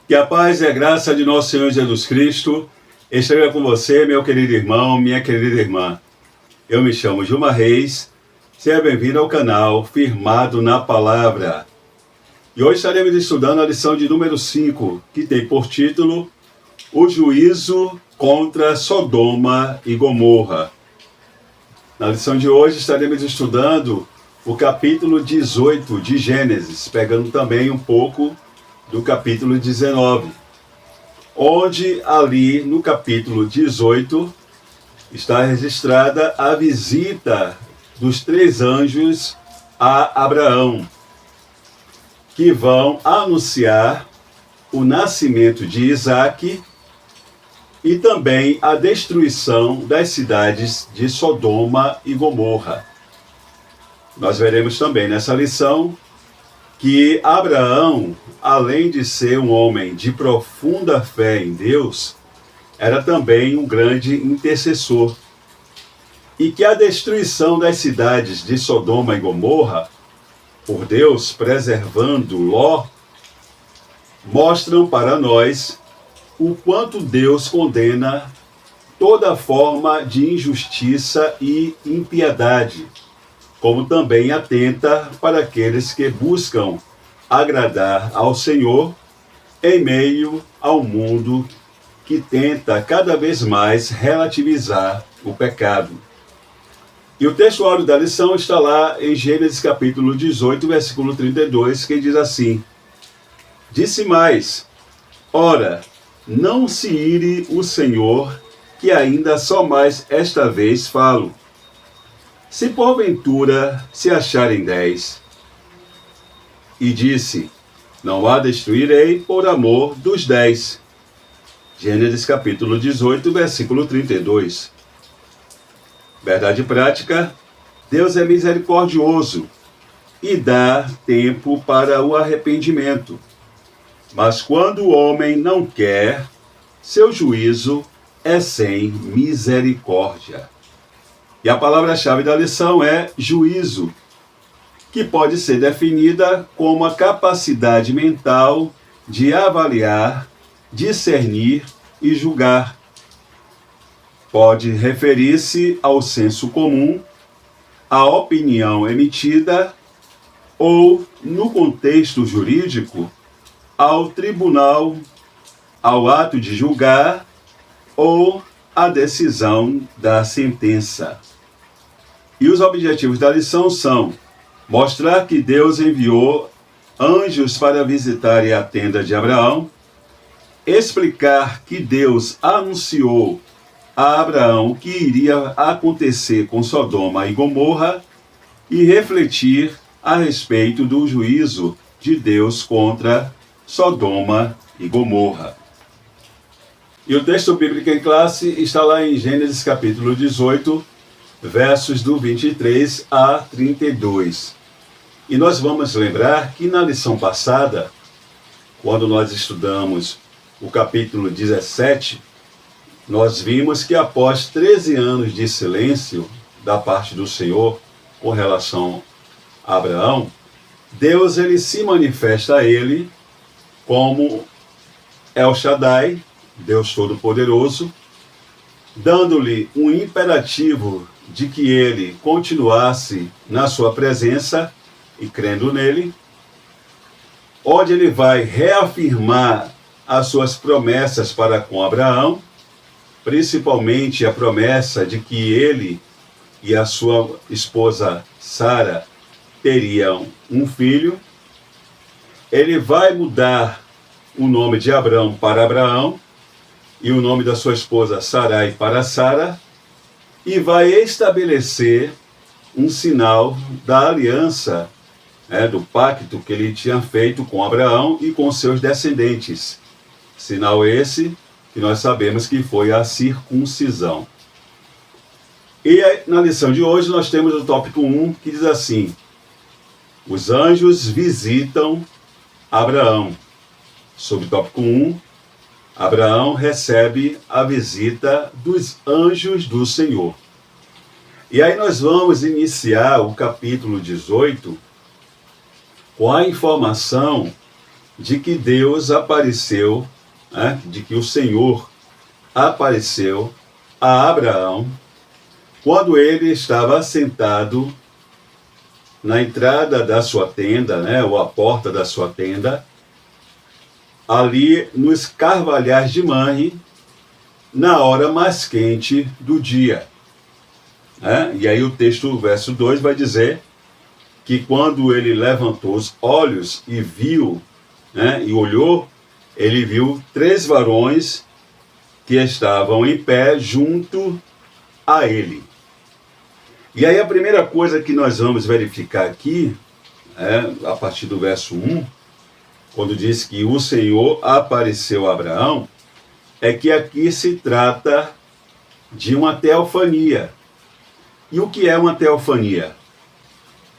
Que a paz e a graça de nosso Senhor Jesus Cristo esteja com você, meu querido irmão, minha querida irmã. Eu me chamo Gilmar Reis, seja bem-vindo ao canal Firmado na Palavra. E hoje estaremos estudando a lição de número 5, que tem por título O Juízo contra Sodoma e Gomorra. Na lição de hoje estaremos estudando o capítulo 18 de Gênesis, pegando também um pouco do capítulo 19, onde ali no capítulo 18 está registrada a visita dos 3 anjos a Abraão, que vão anunciar o nascimento de Isaque e também a destruição das cidades de Sodoma e Gomorra. Nós veremos também nessa lição que Abraão, além de ser um homem de profunda fé em Deus, era também um grande intercessor. E que a destruição das cidades de Sodoma e Gomorra, por Deus preservando Ló, mostram para nós o quanto Deus condena toda forma de injustiça e impiedade, como também atenta para aqueles que buscam agradar ao Senhor em meio ao mundo que tenta cada vez mais relativizar o pecado. E o textuário da lição está lá em Gênesis capítulo 18, versículo 32, que diz assim: Disse mais, ora, não se ire o Senhor, que ainda só mais esta vez falo. Se porventura se acharem 10, e disse, não a destruirei por amor dos 10. Gênesis capítulo 18, versículo 32. Verdade prática, Deus é misericordioso e dá tempo para o arrependimento. Mas quando o homem não quer, seu juízo é sem misericórdia. E a palavra-chave da lição é juízo, que pode ser definida como a capacidade mental de avaliar, discernir e julgar. Pode referir-se ao senso comum, à opinião emitida ou, no contexto jurídico, ao tribunal, ao ato de julgar ou à decisão da sentença. E os objetivos da lição são mostrar que Deus enviou anjos para visitarem a tenda de Abraão, explicar que Deus anunciou a Abraão o que iria acontecer com Sodoma e Gomorra e refletir a respeito do juízo de Deus contra Sodoma e Gomorra. E o texto bíblico em classe está lá em Gênesis capítulo 18, versos do 23 a 32. E nós vamos lembrar que na lição passada, quando nós estudamos o capítulo 17, nós vimos que após 13 anos de silêncio da parte do Senhor com relação a Abraão, Deus ele se manifesta a ele como El Shaddai, Deus Todo-Poderoso, dando-lhe um imperativo de que ele continuasse na sua presença e crendo nele, onde ele vai reafirmar as suas promessas para com Abraão, principalmente a promessa de que ele e a sua esposa Sara teriam um filho. Ele vai mudar o nome de Abrão para Abraão e o nome da sua esposa Sarai para Sara, e vai estabelecer um sinal da aliança, do pacto que ele tinha feito com Abraão e com seus descendentes. Sinal esse que nós sabemos que foi a circuncisão. E na lição de hoje nós temos o tópico 1, que diz assim: os anjos visitam Abraão. Sob o tópico 1, Abraão recebe a visita dos anjos do Senhor. E aí nós vamos iniciar o capítulo 18 com a informação de que Deus apareceu, né, de que o Senhor apareceu a Abraão quando ele estava sentado na entrada da sua tenda, né, ou à porta da sua tenda, ali nos carvalhais de Manre, na hora mais quente do dia. E aí o texto, o verso 2, vai dizer que quando ele levantou os olhos e viu, e olhou, ele viu 3 varões que estavam em pé junto a ele. E aí a primeira coisa que nós vamos verificar aqui, a partir do verso 1, quando diz que o Senhor apareceu a Abraão, é que aqui se trata de uma teofania. E o que é uma teofania?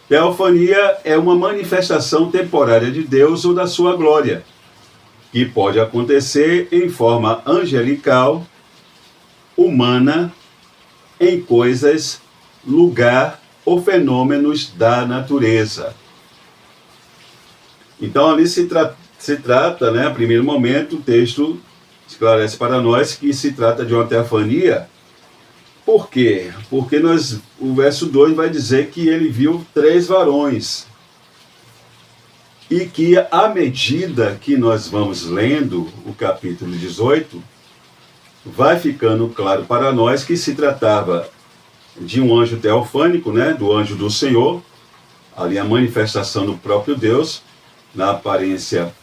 Teofania é uma manifestação temporária de Deus ou da sua glória, que pode acontecer em forma angelical, humana, em coisas, lugar ou fenômenos da natureza. Então ali se trata, a primeiro momento, o texto esclarece para nós que se trata de uma teofania. Por quê? Porque o verso 2 vai dizer que ele viu 3 varões. E que à medida que nós vamos lendo o capítulo 18, vai ficando claro para nós que se tratava de um anjo teofânico, do anjo do Senhor, ali a manifestação do próprio Deus, na aparência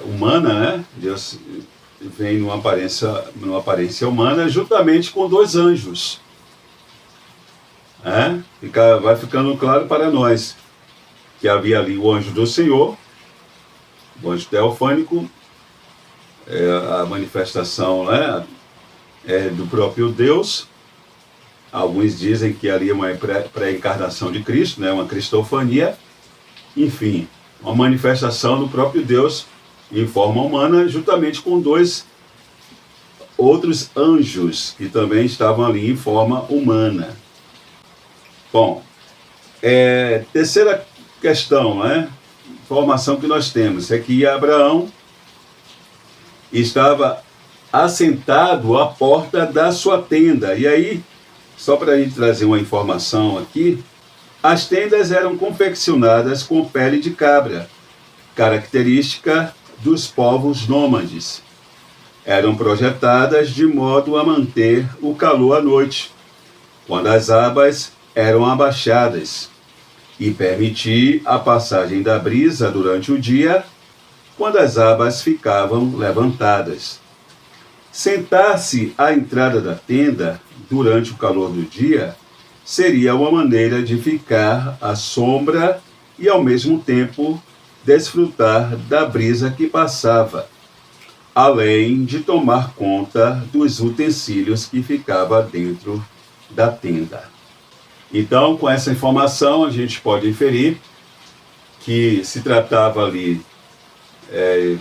humana, Deus vem numa aparência humana, juntamente com 2 anjos. Vai ficando claro para nós que havia ali o anjo do Senhor, o anjo teofânico, a manifestação do próprio Deus. Alguns dizem que ali é uma pré-encarnação de Cristo, uma cristofania. Enfim, uma manifestação do próprio Deus em forma humana, juntamente com 2 outros anjos que também estavam ali em forma humana. Bom, terceira questão, informação que nós temos é que Abraão estava assentado à porta da sua tenda. E aí, só para a gente trazer uma informação aqui, as tendas eram confeccionadas com pele de cabra, característica dos povos nômades. Eram projetadas de modo a manter o calor à noite, quando as abas eram abaixadas, e permitir a passagem da brisa durante o dia, quando as abas ficavam levantadas. Sentar-se à entrada da tenda durante o calor do dia seria uma maneira de ficar à sombra e, ao mesmo tempo, desfrutar da brisa que passava, além de tomar conta dos utensílios que ficavam dentro da tenda. Então, com essa informação, a gente pode inferir que se tratava ali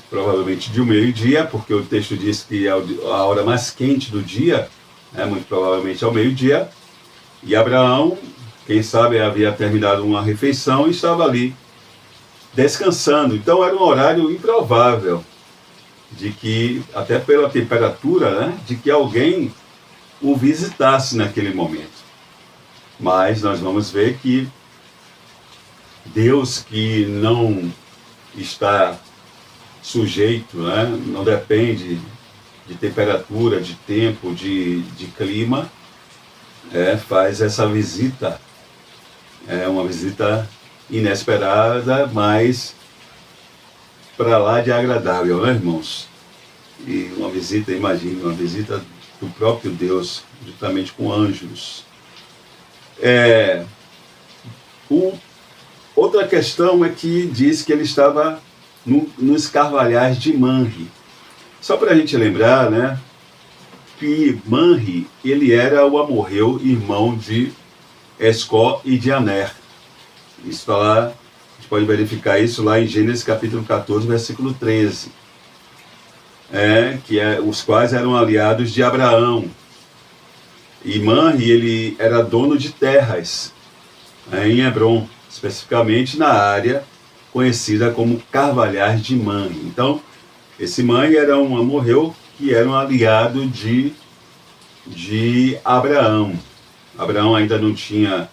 provavelmente de um meio-dia, porque o texto diz que é a hora mais quente do dia, muito provavelmente ao meio-dia, e Abraão, quem sabe, havia terminado uma refeição e estava ali descansando. Então era um horário improvável de que, até pela temperatura, de que alguém o visitasse naquele momento. Mas nós vamos ver que Deus, que não está sujeito, não depende de temperatura, de tempo, de clima, faz essa visita, uma visita inesperada, mas para lá de agradável, irmãos? E uma visita, imagine, uma visita do próprio Deus, juntamente com anjos. Outra questão é que diz que ele estava nos carvalhais de Manre. Só para a gente lembrar, que Manre, ele era o amorreu irmão de Escol e de Aner. Isso está lá, a gente pode verificar isso lá em Gênesis capítulo 14, versículo 13. Os quais eram aliados de Abraão. E Manre, ele era dono de terras em Hebrom, especificamente na área conhecida como Carvalhais de Manre. Então, esse Manre era um amorreu que era um aliado de Abraão. Abraão ainda não tinha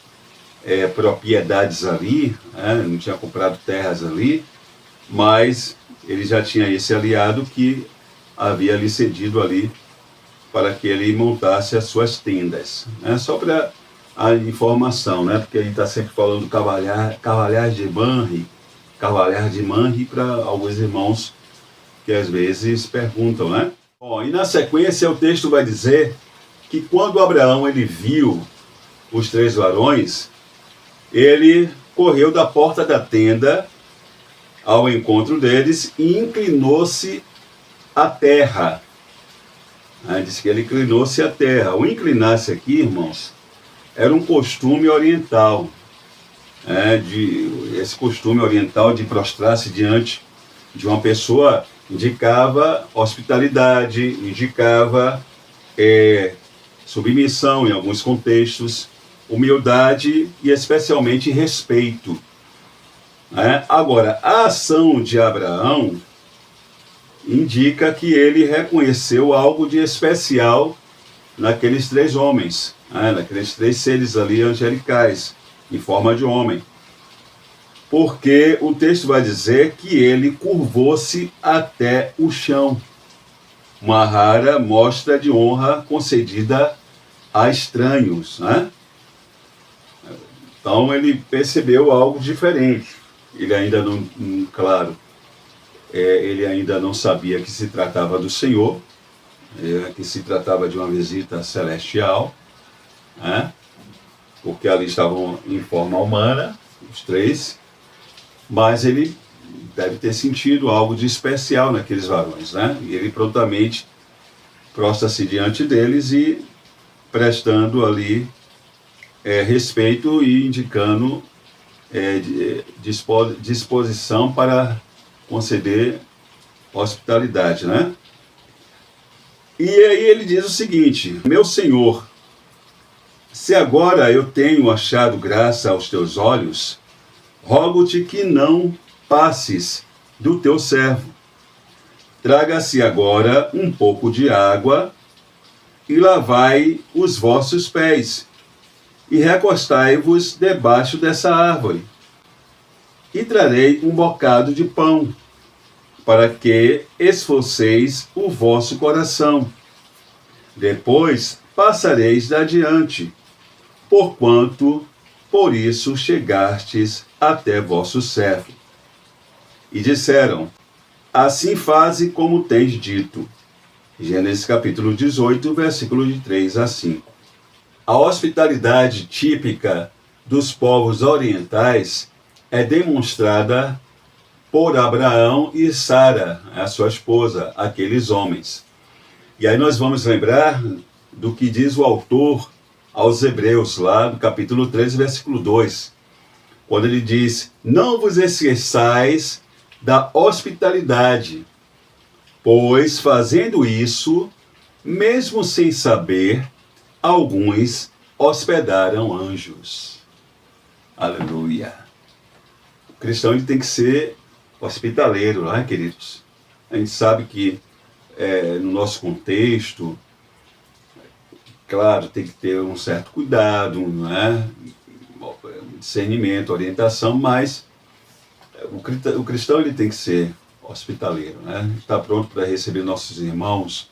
propriedades ali, não tinha comprado terras ali, mas ele já tinha esse aliado que havia lhe cedido ali para que ele montasse as suas tendas. Só para a informação, porque ele está sempre falando Carvalhais de Manre, para alguns irmãos que às vezes perguntam, Bom, e na sequência o texto vai dizer que quando Abraão ele viu os 3 varões, ele correu da porta da tenda ao encontro deles e inclinou-se à terra. Diz que ele inclinou-se à terra. O inclinar-se aqui, irmãos, era um costume oriental. Esse costume oriental de prostrar-se diante de uma pessoa indicava hospitalidade, indicava submissão em alguns contextos, humildade e especialmente respeito. Agora, a ação de Abraão indica que ele reconheceu algo de especial naqueles 3 homens, naqueles 3 seres ali angelicais, em forma de homem. Porque o texto vai dizer que ele curvou-se até o chão. Uma rara mostra de honra concedida a estranhos. Então ele percebeu algo diferente. Ele ainda não, claro, ele ainda não sabia que se tratava do Senhor, que se tratava de uma visita celestial, porque ali estavam em forma humana, os 3, mas ele deve ter sentido algo de especial naqueles varões, e ele prontamente prostra-se diante deles e prestando ali respeito e indicando disposição para conceder hospitalidade, E aí ele diz o seguinte: meu Senhor, se agora eu tenho achado graça aos teus olhos, rogo-te que não passes do teu servo. Traga-se agora um pouco de água e lavai os vossos pés, e recostai-vos debaixo dessa árvore. E trarei um bocado de pão, para que esforceis o vosso coração. Depois passareis adiante, porquanto por isso chegastes até vosso servo. E disseram: assim faze como tens dito. Gênesis capítulo 18, versículo de 3 a 5. A hospitalidade típica dos povos orientais é demonstrada por Abraão e Sara, a sua esposa, aqueles homens. E aí nós vamos lembrar do que diz o autor aos Hebreus, lá no capítulo 13, versículo 2, quando ele diz: não vos esqueçais da hospitalidade, pois fazendo isso, mesmo sem saber, alguns hospedaram anjos. Aleluia! O cristão ele tem que ser hospitaleiro, queridos? A gente sabe que no nosso contexto, claro, tem que ter um certo cuidado, discernimento, orientação, mas o cristão ele tem que ser hospitaleiro, Está pronto para receber nossos irmãos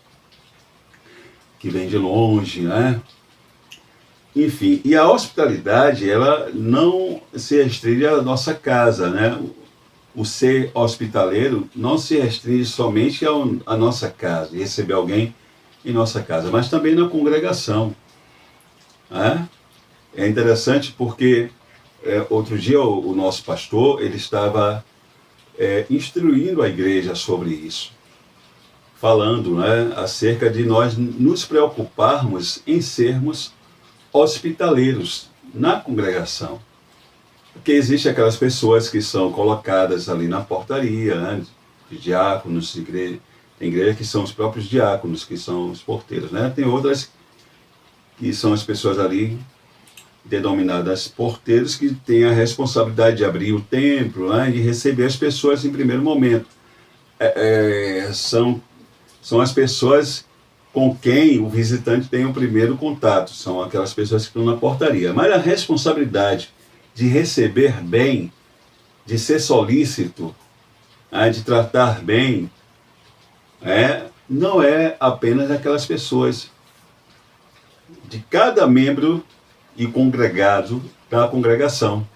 que vêm de longe, Enfim, e a hospitalidade, ela não se restringe à nossa casa, O ser hospitaleiro não se restringe somente à nossa casa, receber alguém em nossa casa, mas também na congregação. É interessante porque outro dia o nosso pastor ele estava instruindo a igreja sobre isso, falando acerca de nós nos preocuparmos em sermos hospitaleiros na congregação. Porque existem aquelas pessoas que são colocadas ali na portaria, de diáconos, tem igreja que são os próprios diáconos, que são os porteiros, Tem outras que são as pessoas ali denominadas porteiros, que têm a responsabilidade de abrir o templo, né, e receber as pessoas em primeiro momento. São as pessoas com quem o visitante tem o primeiro contato, são aquelas pessoas que estão na portaria. Mas a responsabilidade de receber bem, de ser solícito, de tratar bem, não é apenas aquelas pessoas, de cada membro e congregado da congregação.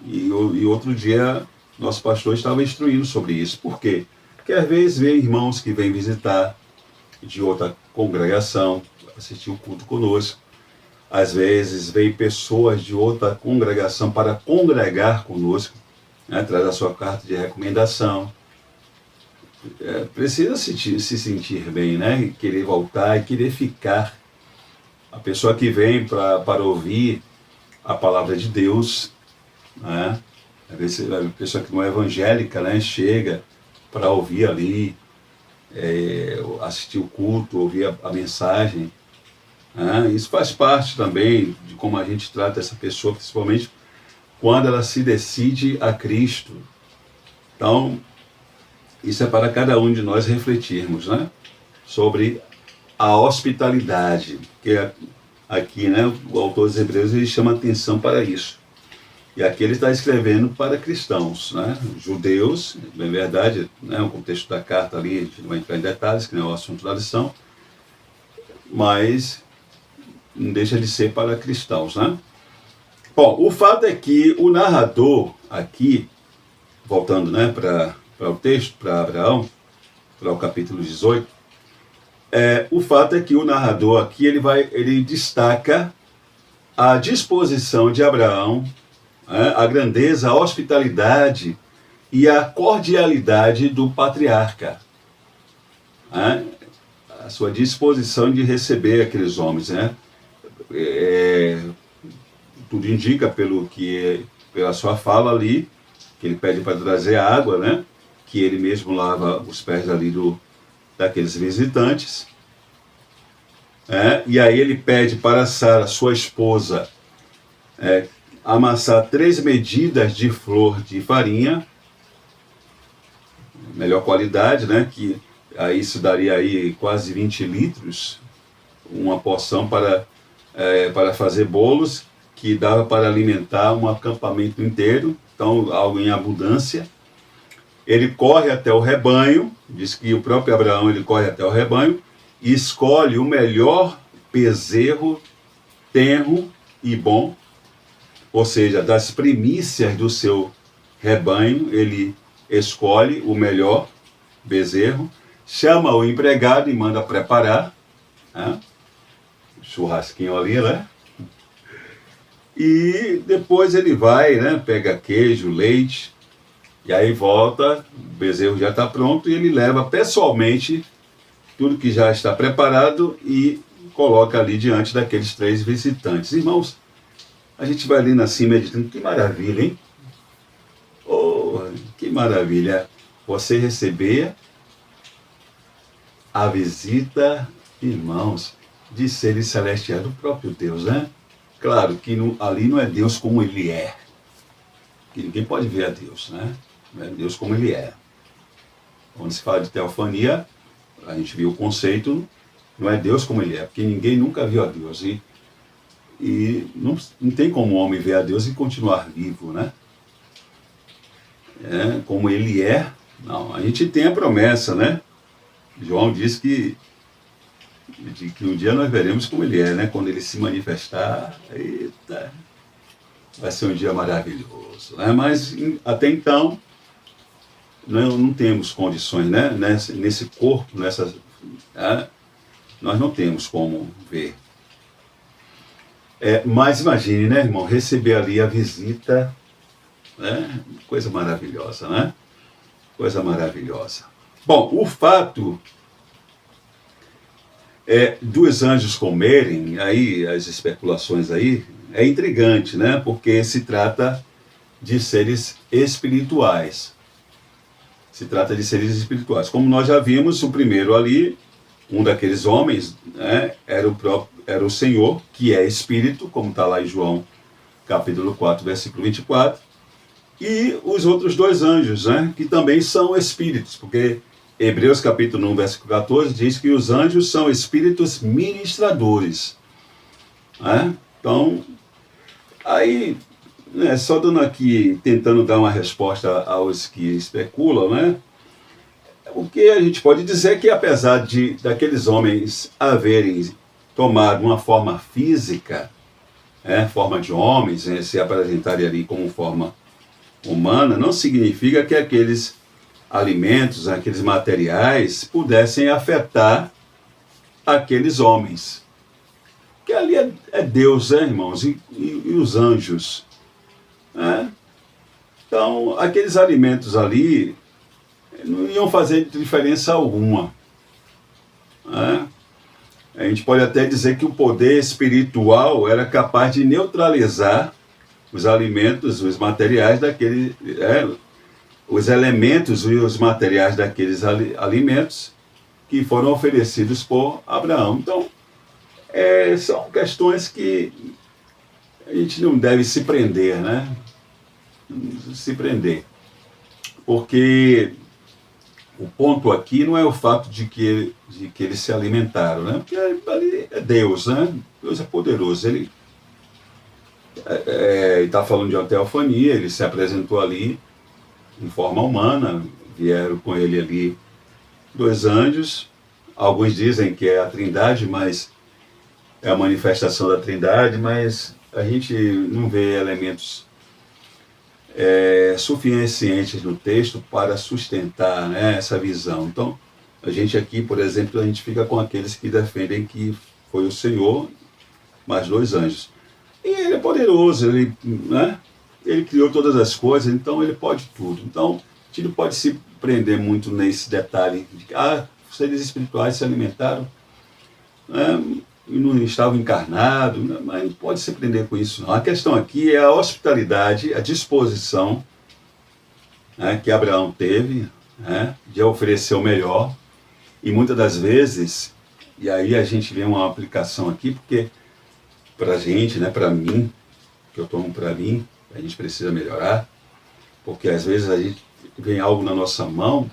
E outro dia, nosso pastor estava instruindo sobre isso. Por quê? Porque às vezes vem irmãos que vêm visitar de outra congregação, assistir o culto conosco. Às vezes vem pessoas de outra congregação para congregar conosco, traz a sua carta de recomendação. Precisa se sentir bem, né? E querer voltar e querer ficar. A pessoa que vem para ouvir a palavra de Deus, né? Às vezes a pessoa que não é evangélica, né, chega para ouvir ali, assistir o culto, ouvir a mensagem. Isso faz parte também de como a gente trata essa pessoa, principalmente quando ela se decide a Cristo. Então, isso é para cada um de nós refletirmos, né, sobre a hospitalidade, que aqui, né, o autor dos Hebreus, ele chama atenção para isso. E aqui ele está escrevendo para cristãos, né, judeus, bem verdade, né, o contexto da carta ali, a gente não vai entrar em detalhes, que não é o assunto da lição, mas não deixa de ser para cristãos, né? Bom, o fato é que o narrador aqui, voltando, né, para o texto, para Abraão, para o capítulo 18, o fato é que o narrador aqui, ele destaca a disposição de Abraão, a grandeza, a hospitalidade e a cordialidade do patriarca. A sua disposição de receber aqueles homens, né? Tudo indica pela sua fala ali, que ele pede para trazer água, né? Que ele mesmo lava os pés ali daqueles visitantes. E aí ele pede para Sara, sua esposa, amassar 3 medidas de flor de farinha, melhor qualidade, né? Que aí isso daria aí quase 20 litros, uma porção para fazer bolos, que dava para alimentar um acampamento inteiro, então algo em abundância. Ele corre até o rebanho, diz que o próprio Abraão ele corre até o rebanho, e escolhe o melhor bezerro, tenro e bom, ou seja, das primícias do seu rebanho, ele escolhe o melhor bezerro, chama o empregado e manda preparar, churrasquinho ali, né? E depois ele vai, né, pega queijo, leite, e aí volta, o bezerro já está pronto, e ele leva pessoalmente tudo que já está preparado e coloca ali diante daqueles 3 visitantes. Irmãos, a gente vai ali assim meditando, que maravilha, hein? Oh, que maravilha você receber a visita, irmãos, de seres celestiais do próprio Deus, né? Claro que ali não é Deus como ele é, que ninguém pode ver a Deus, né? Não é Deus como ele é. Quando se fala de teofania, a gente viu o conceito, não é Deus como ele é, porque ninguém nunca viu a Deus. E não tem como o homem ver a Deus e continuar vivo, né? Como ele é, não. A gente tem a promessa, né? João diz que um dia nós veremos como ele é, né? Quando ele se manifestar, eita, vai ser um dia maravilhoso, né? Mas até então, não temos condições, né? Nesse corpo, nós não temos como ver. Mas imagine, né, irmão, receber ali a visita, né? Coisa maravilhosa, né? Coisa maravilhosa. Bom, o fato dos anjos comerem, aí as especulações aí, é intrigante, né? Porque se trata de seres espirituais. Se trata de seres espirituais. Como nós já vimos, o primeiro ali Um daqueles homens, né, era o Senhor, que é Espírito, como está lá em João capítulo 4, versículo 24, e os outros dois anjos, né, que também são espíritos, porque Hebreus capítulo 1, versículo 14, diz que os anjos são espíritos ministradores. Né? Então, aí, né, só dando aqui, tentando dar uma resposta aos que especulam, né, o que a gente pode dizer é que, apesar daqueles homens haverem tomado uma forma física, forma de homens, se apresentarem ali como forma humana, não significa que aqueles alimentos, aqueles materiais, pudessem afetar aqueles homens. Porque ali é Deus, irmãos, e os anjos. Né? Então, aqueles alimentos ali não iam fazer diferença alguma. Né? A gente pode até dizer que o poder espiritual era capaz de neutralizar os alimentos, os materiais daquele, os elementos e os materiais daqueles alimentos que foram oferecidos por Abraão. Então, são questões que a gente não deve se prender, né? Se prender. Porque o ponto aqui não é o fato de que eles se alimentaram, né? Porque ali é Deus, né? Deus é poderoso. Ele está falando de uma teofania, ele se apresentou ali em forma humana, vieram com ele ali dois anjos. Alguns dizem que é a Trindade, mas é a manifestação da Trindade, mas a gente não vê elementos suficientes no texto para sustentar, né, essa visão. Então, a gente aqui, por exemplo, a gente fica com aqueles que defendem que foi o Senhor, mais dois anjos. E ele é poderoso, ele criou todas as coisas, então ele pode tudo. Então, a gente não pode se prender muito nesse detalhe de que os seres espirituais se alimentaram, né, e não estavam encarnados, né, mas não pode se prender com isso, não. A questão aqui é a hospitalidade, a disposição, né, que Abraão teve, né, de oferecer o melhor. E muitas das vezes, e aí a gente vê uma aplicação aqui, porque para a gente, né, para mim, que eu tomo para mim, a gente precisa melhorar, porque às vezes a gente vem algo na nossa mão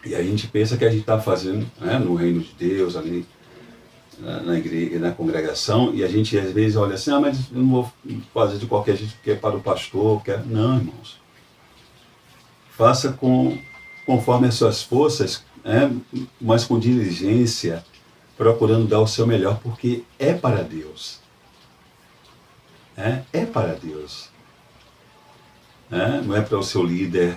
e a gente pensa que a gente está fazendo, né, no reino de Deus, ali na igreja, na congregação, e a gente às vezes olha assim, mas eu não vou fazer de qualquer jeito, porque é para o pastor, não, irmãos. Faça conforme as suas forças, mas com diligência, procurando dar o seu melhor, porque é para Deus. É para Deus. Não é para o seu líder.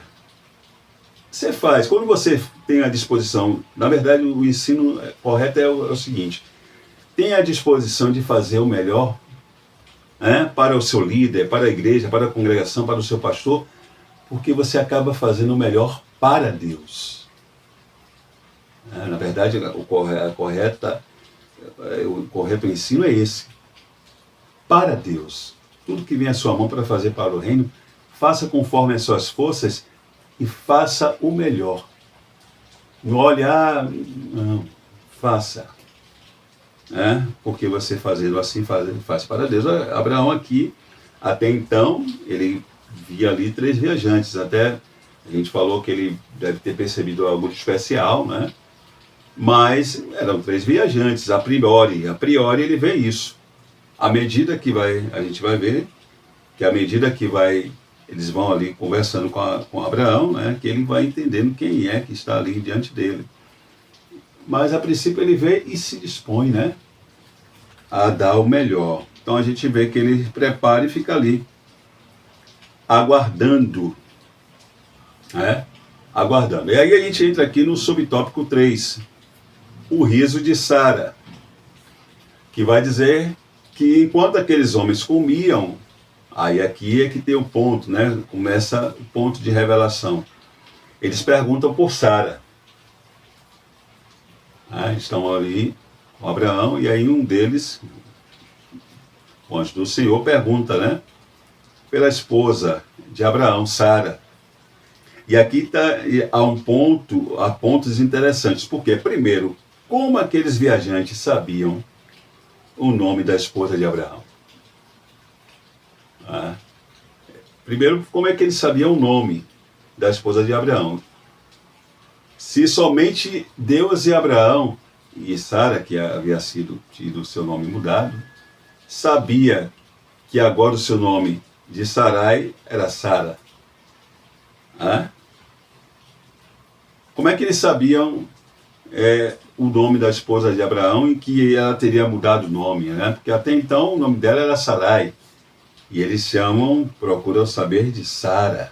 Você faz, quando você tem a disposição, na verdade o ensino correto é o seguinte, tem a disposição de fazer o melhor, para o seu líder, para a igreja, para a congregação, para o seu pastor, porque você acaba fazendo o melhor para Deus. Na verdade, o correto ensino é esse. Para Deus. Tudo que vem à sua mão para fazer para o reino, faça conforme as suas forças e faça o melhor. Não olhe, não, faça. Porque você fazendo assim, faz para Deus. Abraão aqui, até então, ele via ali 3 viajantes. Até a gente falou que ele deve ter percebido algo de especial, né? Mas eram 3 viajantes, a priori ele vê isso. À medida que a gente vai ver que à medida que eles vão ali conversando com Abraão, né, que ele vai entendendo quem é que está ali diante dele. Mas a princípio ele vê e se dispõe, né, a dar o melhor. Então a gente vê que ele prepara e fica ali, aguardando. Aguardando. E aí a gente entra aqui no subtópico 3, o riso de Sara, que vai dizer que enquanto aqueles homens comiam, aí aqui é que tem o ponto, né? Começa o ponto de revelação. Eles perguntam por Sara. Estão ali com Abraão, e aí um deles, o anjo do Senhor, pergunta, né, pela esposa de Abraão, Sara. E aqui há pontos interessantes. Por quê? Primeiro, como aqueles viajantes sabiam o nome da esposa de Abraão? Ah, primeiro, como é que eles sabiam o nome da esposa de Abraão? Se somente Deus e Abraão e Sara, que havia tido o seu nome mudado, sabia que agora o seu nome de Sarai era Sara. Ah? Como é que eles sabiam o nome da esposa de Abraão e que ela teria mudado o nome, né? Porque até então o nome dela era Sarai. E eles procuram saber de Sara.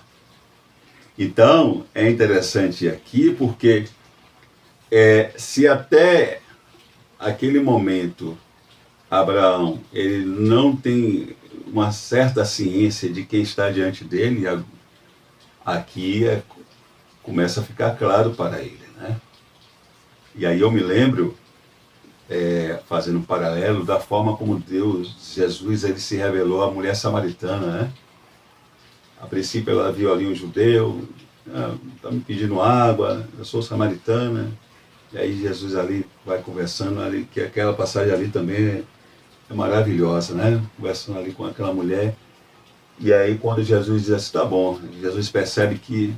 Então, é interessante aqui porque se até aquele momento Abraão ele não tem uma certa ciência de quem está diante dele, aqui começa a ficar claro para ele, né? E aí eu me lembro, fazendo um paralelo, da forma como Jesus, ele se revelou à mulher samaritana, né? A princípio ela viu ali um judeu, está me pedindo água, eu sou samaritana, e aí Jesus ali vai conversando, ali, que aquela passagem ali também é maravilhosa, né? Conversando ali com aquela mulher, e aí quando Jesus diz assim, tá bom, Jesus percebe que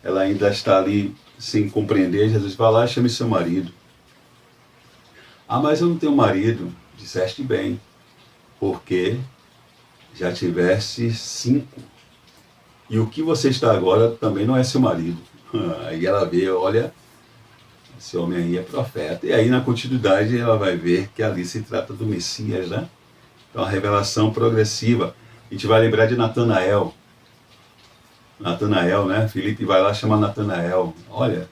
ela ainda está ali sem compreender, Jesus vai lá e chama seu marido. Ah, mas eu não tenho marido. Disseste bem, porque já tiveste 5. E o que você está agora também não é seu marido. Aí ela vê, olha, esse homem aí é profeta. E aí na continuidade ela vai ver que ali se trata do Messias, né? Então a revelação progressiva. A gente vai lembrar de Natanael. Natanael, né? Filipe vai lá chamar Natanael. Olha,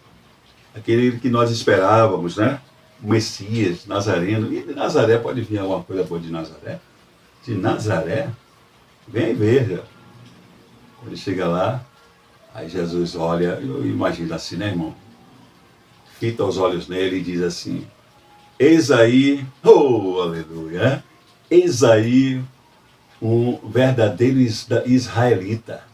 aquele que nós esperávamos, né? O Messias, Nazareno. E de Nazaré pode vir alguma coisa boa de Nazaré? De Nazaré? Vem e veja. Quando ele chega lá, aí Jesus olha, eu imagino assim, né, irmão? Fita os olhos nele e diz assim, eis aí, oh, aleluia, eis aí um verdadeiro israelita,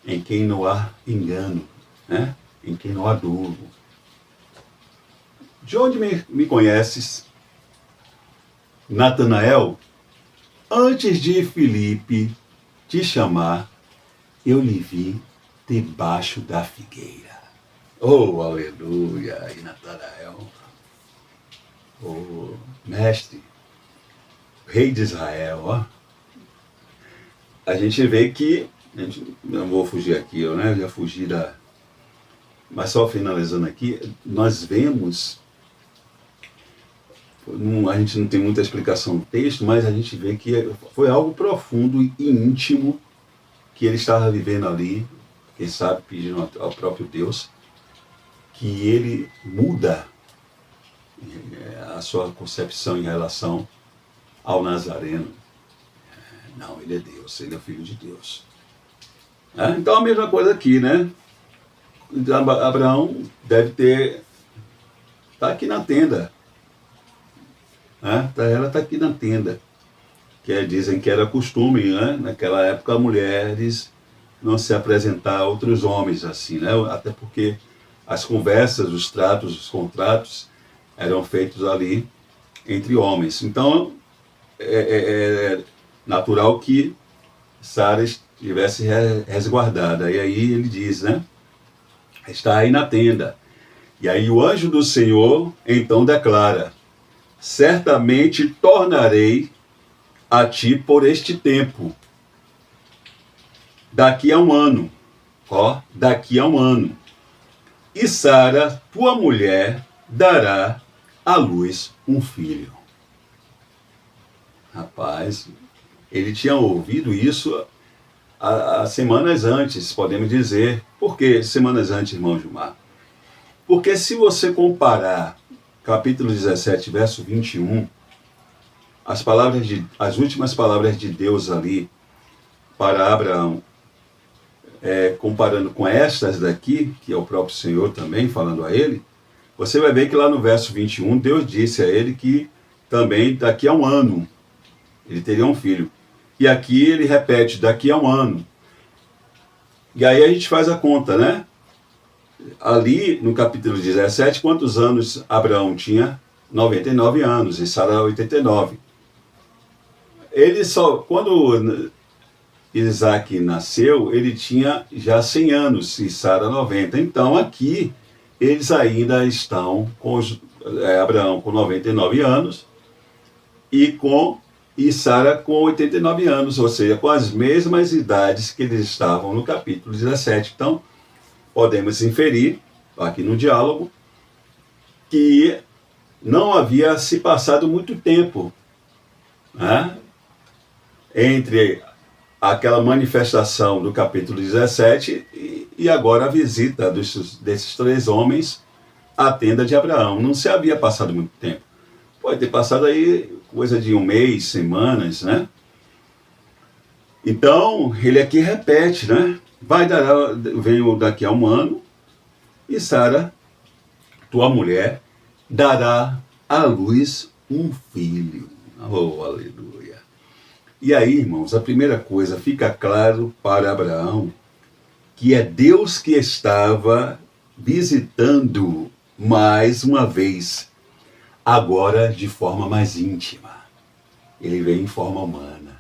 em quem não há engano, né? Em quem não há dúvida. De onde me conheces? Natanael, antes de Filipe te chamar, eu lhe vi debaixo da figueira. Oh, aleluia! E Natanael, oh, mestre, rei de Israel, ó. A gente vê que, não vou fugir aqui, né? Já fugi da... Mas só finalizando aqui, nós vemos, a gente não tem muita explicação no texto, mas a gente vê que foi algo profundo e íntimo que ele estava vivendo ali, quem sabe pedindo ao próprio Deus, que ele muda a sua concepção em relação ao Nazareno. Não, ele é Deus, ele é o Filho de Deus. Então a mesma coisa aqui, né? Abraão deve está aqui na tenda. Ela está aqui na tenda. Dizem que era costume, né? Naquela época, mulheres não se apresentar a outros homens assim, né? Até porque as conversas, os tratos, os contratos eram feitos ali entre homens. Então, é natural que Sara estivesse resguardada. E aí ele diz, né? Está aí na tenda. E aí o anjo do Senhor então declara, certamente tornarei a ti por este tempo, daqui a um ano, daqui a um ano, e Sara, tua mulher, dará à luz um filho. Rapaz, ele tinha ouvido isso há semanas antes, podemos dizer. Por que semanas antes, irmão Gilmar? Porque se você comparar capítulo 17, verso 21, as últimas palavras de Deus ali para Abraão, comparando com estas daqui, que é o próprio Senhor também falando a ele, você vai ver que lá no verso 21, Deus disse a ele que também daqui a um ano ele teria um filho. E aqui ele repete, daqui a um ano. E aí a gente faz a conta, né? ali no capítulo 17, quantos anos Abraão tinha? 99 anos e Sara 89. Ele só, quando Isaac nasceu, ele tinha já 100 anos e Sara 90. Então aqui eles ainda estão com Abraão com 99 anos e Sara com 89 anos, ou seja, com as mesmas idades que eles estavam no capítulo 17. Então, podemos inferir, aqui no diálogo, que não havia se passado muito tempo, né, entre aquela manifestação do capítulo 17 e agora a visita desses 3 homens à tenda de Abraão. Não se havia passado muito tempo. Pode ter passado aí coisa de 1 mês, semanas, né? Então, ele aqui repete, né? Venho daqui a 1 ano e Sara, tua mulher, dará à luz um filho. Oh, aleluia. E aí, irmãos, a primeira coisa, fica claro para Abraão que é Deus que estava visitando mais uma vez, agora de forma mais íntima. Ele veio em forma humana.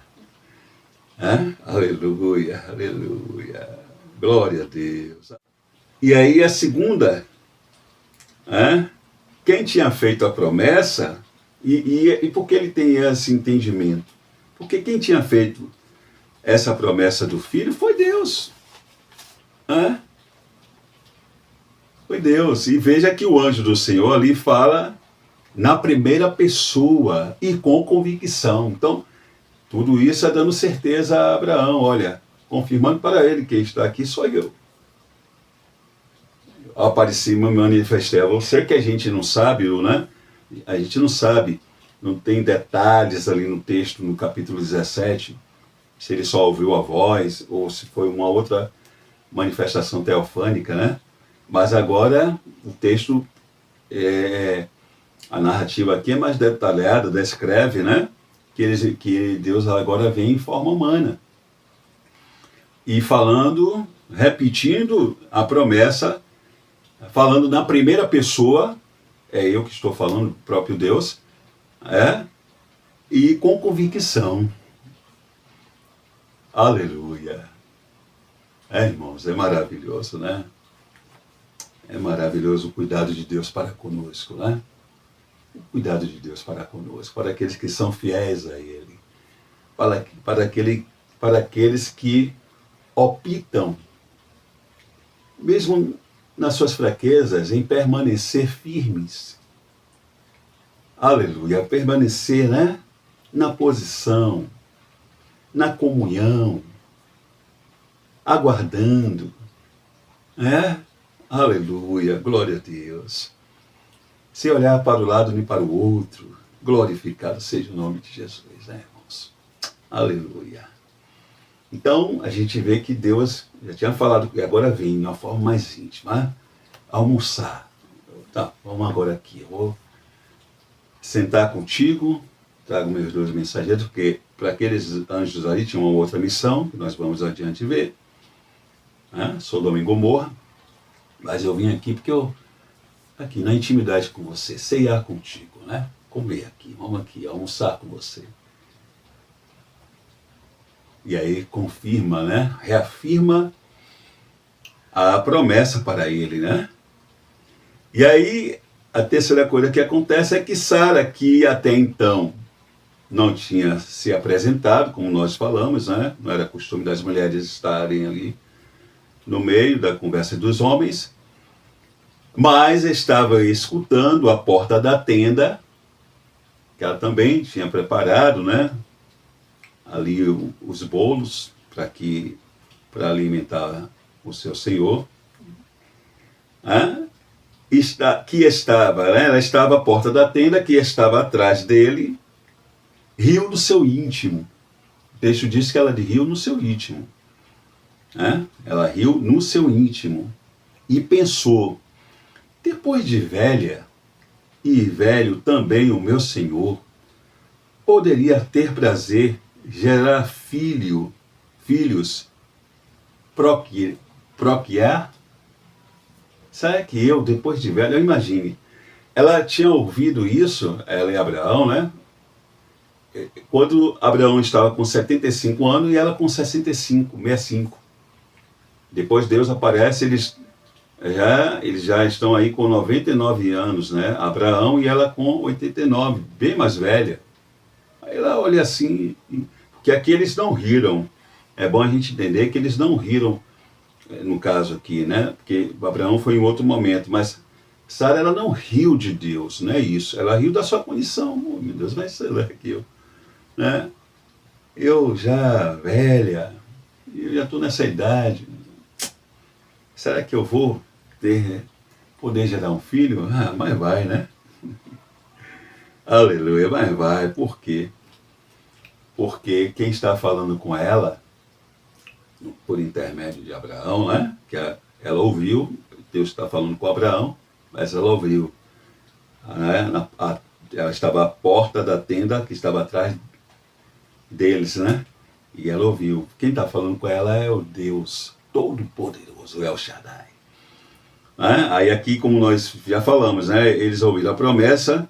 Aleluia, aleluia. Glória a Deus. E aí a segunda, quem tinha feito a promessa, e por que ele tem esse entendimento? Porque quem tinha feito essa promessa do filho foi Deus. Foi Deus. E veja que o anjo do Senhor ali fala na primeira pessoa e com convicção. Então, tudo isso é dando certeza a Abraão, olha, confirmando para ele que está aqui sou eu. Apareci, me manifestei a você, que a gente não sabe, né? A gente não sabe, não tem detalhes ali no texto, no capítulo 17, se ele só ouviu a voz ou se foi uma outra manifestação teofânica, né? Mas agora o texto, a narrativa aqui é mais detalhada, descreve, né? Que Deus agora vem em forma humana. E falando, repetindo a promessa, falando na primeira pessoa, é eu que estou falando, o próprio Deus, e com convicção. Aleluia. Irmãos, é maravilhoso, né? É maravilhoso o cuidado de Deus para conosco, né? O cuidado de Deus para conosco, para aqueles que são fiéis a Ele, para aqueles que optam, mesmo nas suas fraquezas, em permanecer firmes. Aleluia, permanecer, né? Na posição, na comunhão, aguardando, Aleluia, glória a Deus. Se olhar para o lado nem para o outro, glorificado seja o nome de Jesus, né, irmãos? Aleluia. Então, a gente vê que Deus já tinha falado que agora vem de uma forma mais íntima, almoçar. Tá, vamos agora aqui, eu vou sentar contigo, trago meus 2 mensageiros, porque para aqueles anjos ali tinha uma outra missão, que nós vamos adiante ver, Sodoma e Gomorra, mas eu vim aqui porque eu, aqui na intimidade com você, ceiar contigo, né? Comer aqui, vamos aqui, almoçar com você. E aí confirma, né? Reafirma a promessa para ele, né? E aí a terceira coisa que acontece é que Sara, que até então não tinha se apresentado, como nós falamos, né? Não era costume das mulheres estarem ali no meio da conversa dos homens, mas estava escutando à porta da tenda, que ela também tinha preparado, né? Ali os bolos para alimentar o seu senhor, ela estava à porta da tenda, que estava atrás dele, riu no seu íntimo. O texto diz que ela riu no seu íntimo. Ela riu no seu íntimo e pensou, depois de velha e velho também o meu senhor, poderia ter prazer gerar filhos, procriar? será que eu, depois de velho, imagine, ela tinha ouvido isso, ela e Abraão, né? Quando Abraão estava com 75 anos e ela com 65, 65. Depois Deus aparece, eles já estão aí com 99 anos, né? Abraão e ela com 89, bem mais velha. Aí ela olha assim, porque aqui eles não riram. É bom a gente entender que eles não riram, no caso aqui, né? Porque Abraão foi em outro momento, mas Sara, ela não riu de Deus, não é isso. Ela riu da sua condição. Oh, meu Deus, mas será que eu, né? Eu já velha, eu já estou nessa idade, será que eu vou poder gerar um filho? Ah, mas vai, né? Aleluia, mas vai. Por quê? Porque quem está falando com ela, por intermédio de Abraão, né? Que ela ouviu, Deus está falando com Abraão, mas ela ouviu. Né? Ela estava à porta da tenda que estava atrás deles, né? E ela ouviu. Quem está falando com ela é o Deus Todo-Poderoso, o El Shaddai. Né? Aí aqui, como nós já falamos, né? Eles ouviram a promessa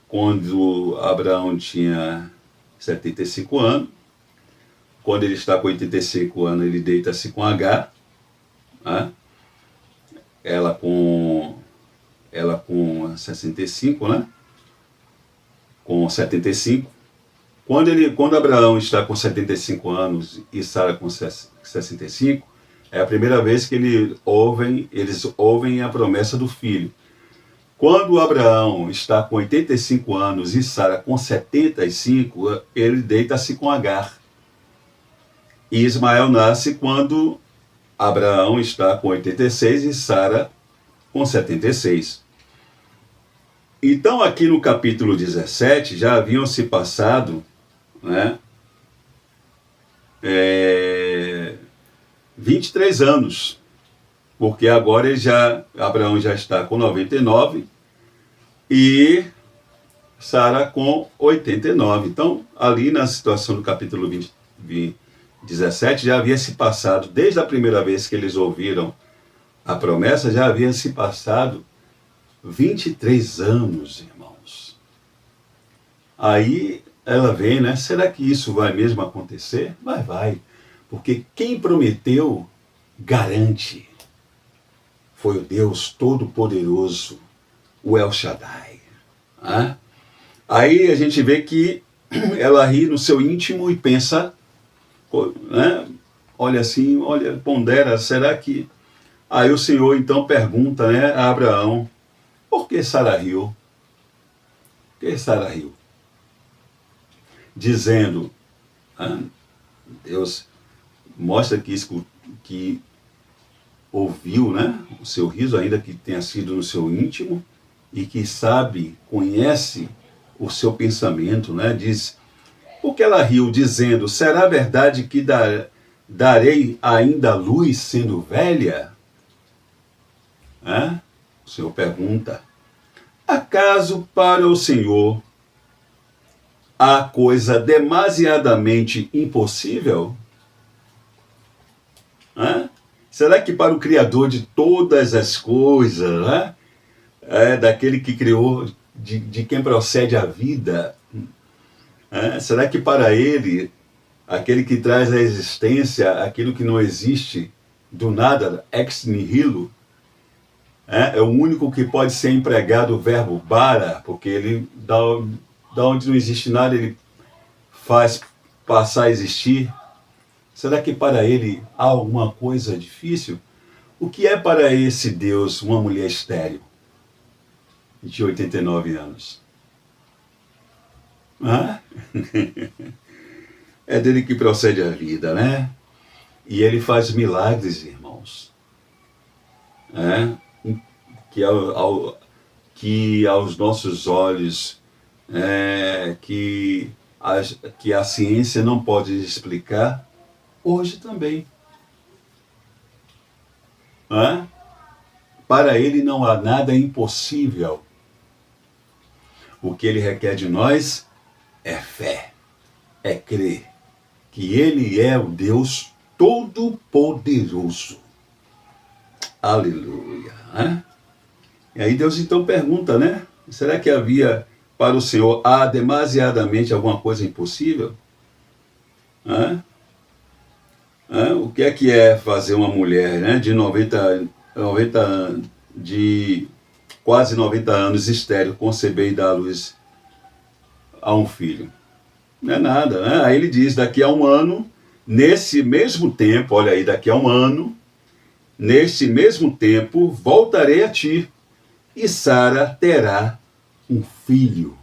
quando Abraão tinha 75 anos. Quando ele está com 85 anos, ele deita-se com Agar. Né? Ela com 65, né? Com 75. Quando Abraão está com 75 anos e Sara com 65, é a primeira vez que eles ouvem a promessa do filho. Quando Abraão está com 85 anos e Sara com 75, ele deita-se com Agar. E Ismael nasce quando Abraão está com 86 e Sara com 76. Então aqui no capítulo 17 já haviam se passado, né, 23 anos, porque agora Abraão já está com 99 e Sara com 89. Então, ali na situação do capítulo 17, já havia se passado, desde a primeira vez que eles ouviram a promessa, já havia se passado 23 anos, irmãos. Aí ela vem, né? Será que isso vai mesmo acontecer? Mas vai, porque quem prometeu, garante. Foi o Deus Todo-Poderoso, o El Shaddai. Né? Aí a gente vê que ela ri no seu íntimo e pensa, né? Olha assim, olha, pondera, será que... Aí o Senhor então pergunta, né, a Abraão, por que Sara riu? Por que Sara riu? Dizendo, Deus mostra que ouviu, né, o seu riso, ainda que tenha sido no seu íntimo, e que sabe, conhece o seu pensamento, né, diz, por que ela riu, dizendo, será verdade que darei ainda luz sendo velha? O Senhor pergunta, acaso para o Senhor há coisa demasiadamente impossível? Será que para o Criador de todas as coisas, né? Daquele que criou, de quem procede a vida, será que para ele, aquele que traz à existência aquilo que não existe do nada, ex nihilo, é o único que pode ser empregado o verbo bara, porque ele, da onde não existe nada, ele faz passar a existir. Será que para ele há alguma coisa difícil? O que é para esse Deus uma mulher estéril de 89 anos? É dele que procede a vida, né? E ele faz milagres, irmãos. Que aos nossos olhos, que a ciência não pode explicar, hoje também. Para ele não há nada impossível. O que ele requer de nós é fé, é crer que ele é o Deus Todo-Poderoso. Aleluia. Né? E aí Deus então pergunta, né? Será que havia para o Senhor há demasiadamente alguma coisa impossível? Né? O que é fazer uma mulher, né, de 90 anos, de quase 90 anos, estéril, conceber e dar à luz a um filho? Não é nada, né? Aí ele diz, daqui a um ano, nesse mesmo tempo, olha aí, daqui a um ano, nesse mesmo tempo, voltarei a ti, e Sara terá um filho.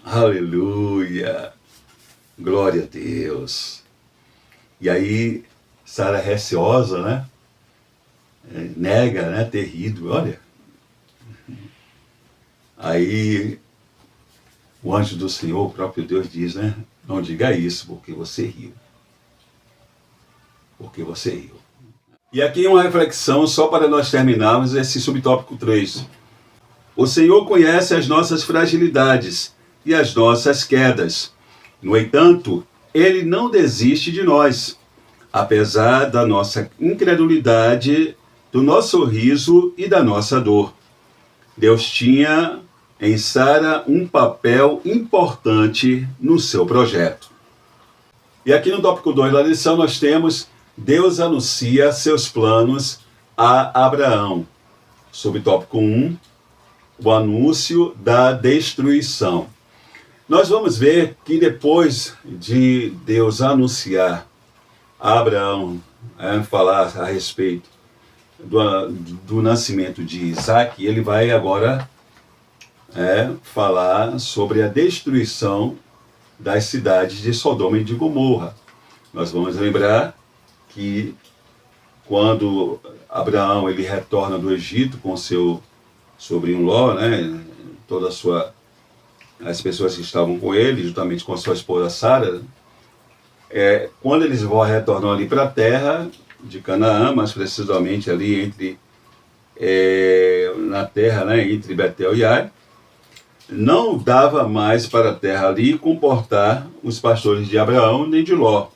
Aleluia! Glória a Deus! E aí, Sara receosa, né? Nega, né? Ter rido, olha. Aí, o anjo do Senhor, o próprio Deus diz, né? Não diga isso, porque você riu. Porque você riu. E aqui uma reflexão, só para nós terminarmos esse subtópico 3. O Senhor conhece as nossas fragilidades e as nossas quedas. No entanto, Ele não desiste de nós, apesar da nossa incredulidade, do nosso sorriso e da nossa dor. Deus tinha em Sara um papel importante no seu projeto. E aqui no tópico 2 da lição nós temos: Deus anuncia seus planos a Abraão. Subtópico 1, o anúncio da destruição. Nós vamos ver que depois de Deus anunciar a Abraão, falar a respeito do nascimento de Isaac, ele vai agora falar sobre a destruição das cidades de Sodoma e de Gomorra. Nós vamos lembrar que quando Abraão ele retorna do Egito com seu sobrinho Ló, né, as pessoas que estavam com ele, juntamente com a sua esposa Sara, quando eles retornam ali para a terra de Canaã, mais precisamente ali na terra, né, entre Betel e Ai, não dava mais para a terra ali comportar os pastores de Abraão nem de Ló.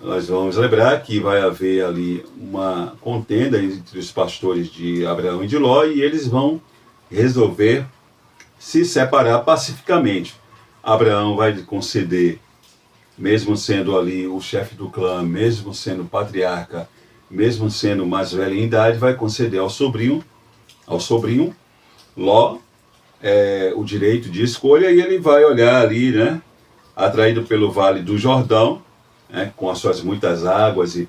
Nós vamos lembrar que vai haver ali uma contenda entre os pastores de Abraão e de Ló, e eles vão resolver se separar pacificamente. Abraão vai conceder, mesmo sendo ali o chefe do clã, mesmo sendo patriarca, mesmo sendo mais velho em idade, vai conceder ao sobrinho Ló o direito de escolha, e ele vai olhar ali, né, atraído pelo Vale do Jordão, com as suas muitas águas e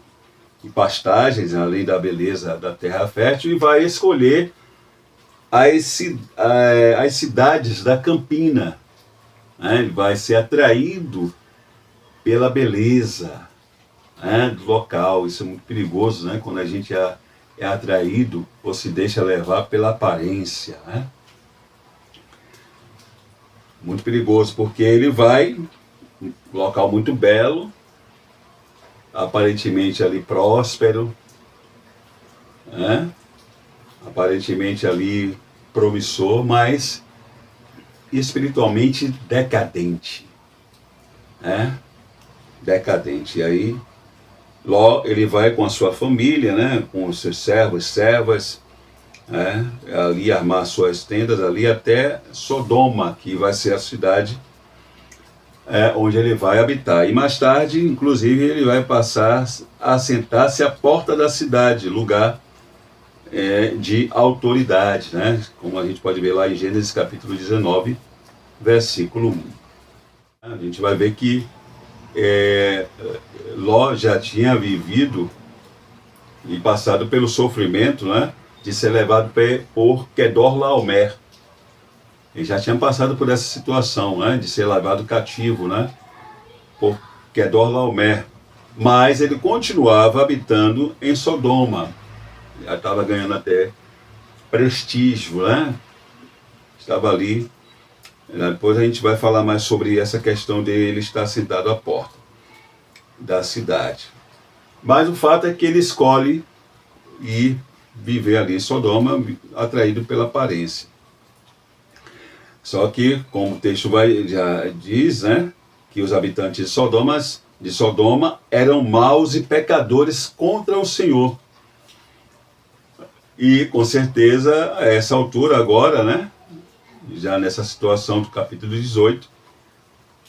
pastagens, além da beleza da terra fértil, e vai escolher as cidades da campina. Ele vai ser atraído pela beleza do local. Isso é muito perigoso, né? Quando a gente é atraído ou se deixa levar pela aparência. Muito perigoso, porque ele vai, um local muito belo, aparentemente ali próspero, aparentemente ali promissor, mas espiritualmente decadente. Decadente. E aí Ló, ele vai com a sua família, né, com os seus servos, servas, ali armar suas tendas ali até Sodoma, que vai ser a cidade onde ele vai habitar. E mais tarde, inclusive, ele vai passar a sentar-se à porta da cidade, lugar de autoridade, né? Como a gente pode ver lá em Gênesis capítulo 19, versículo 1. A gente vai ver que Ló já tinha vivido e passado pelo sofrimento, né, de ser levado por Quedorlaomer. Ele já tinha passado por essa situação, né, de ser levado cativo, né, por Quedorlaomer. Mas ele continuava habitando em Sodoma. Já estava ganhando até prestígio, né? Estava ali. Depois a gente vai falar mais sobre essa questão dele estar sentado à porta da cidade. Mas o fato é que ele escolhe ir viver ali em Sodoma, atraído pela aparência. Só que, como o texto já diz, né, que os habitantes de Sodoma eram maus e pecadores contra o Senhor. E com certeza, a essa altura agora, né, já nessa situação do capítulo 18,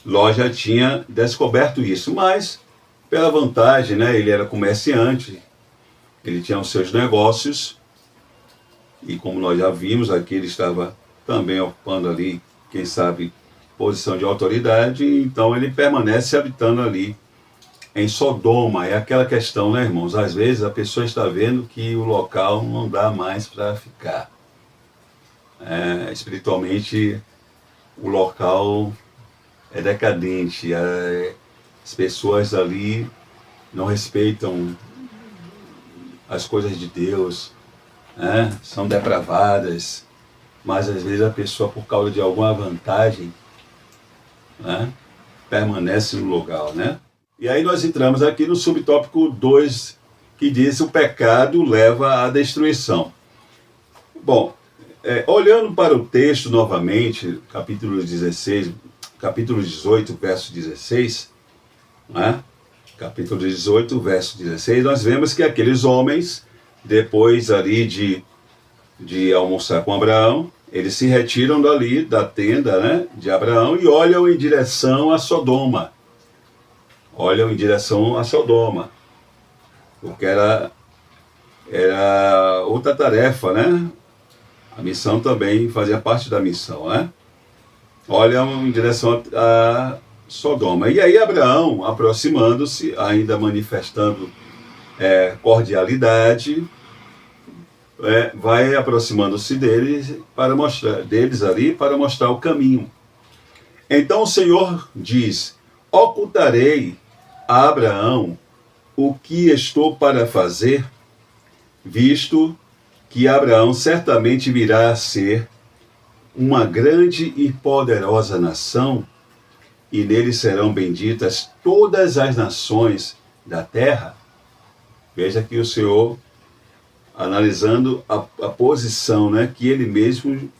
Ló já tinha descoberto isso, mas pela vantagem, né, ele era comerciante, ele tinha os seus negócios, e como nós já vimos aqui, ele estava também ocupando ali, quem sabe, posição de autoridade, então ele permanece habitando ali em Sodoma. É aquela questão, né, irmãos? Às vezes a pessoa está vendo que o local não dá mais para ficar. Espiritualmente, o local é decadente, as pessoas ali não respeitam as coisas de Deus, né? São depravadas, mas às vezes a pessoa, por causa de alguma vantagem, né, permanece no lugar, né? E aí nós entramos aqui no subtópico 2, que diz: o pecado leva à destruição. Bom, olhando para o texto novamente, capítulo 16, capítulo 18, verso 16, né? Capítulo 18, verso 16, nós vemos que aqueles homens, depois ali de almoçar com Abraão, eles se retiram dali, da tenda, né, de Abraão, e olham em direção a Sodoma. Olham em direção a Sodoma. Porque era outra tarefa, né? A missão também fazia parte da missão, né? Olham em direção a Sodoma. E aí Abraão, aproximando-se, ainda manifestando cordialidade, vai aproximando-se deles ali para mostrar o caminho. Então o Senhor diz: ocultarei a Abraão o que estou para fazer, visto que Abraão certamente virá a ser uma grande e poderosa nação, e nele serão benditas todas as nações da terra. Veja que o Senhor, analisando a posição, né, que ele mesmo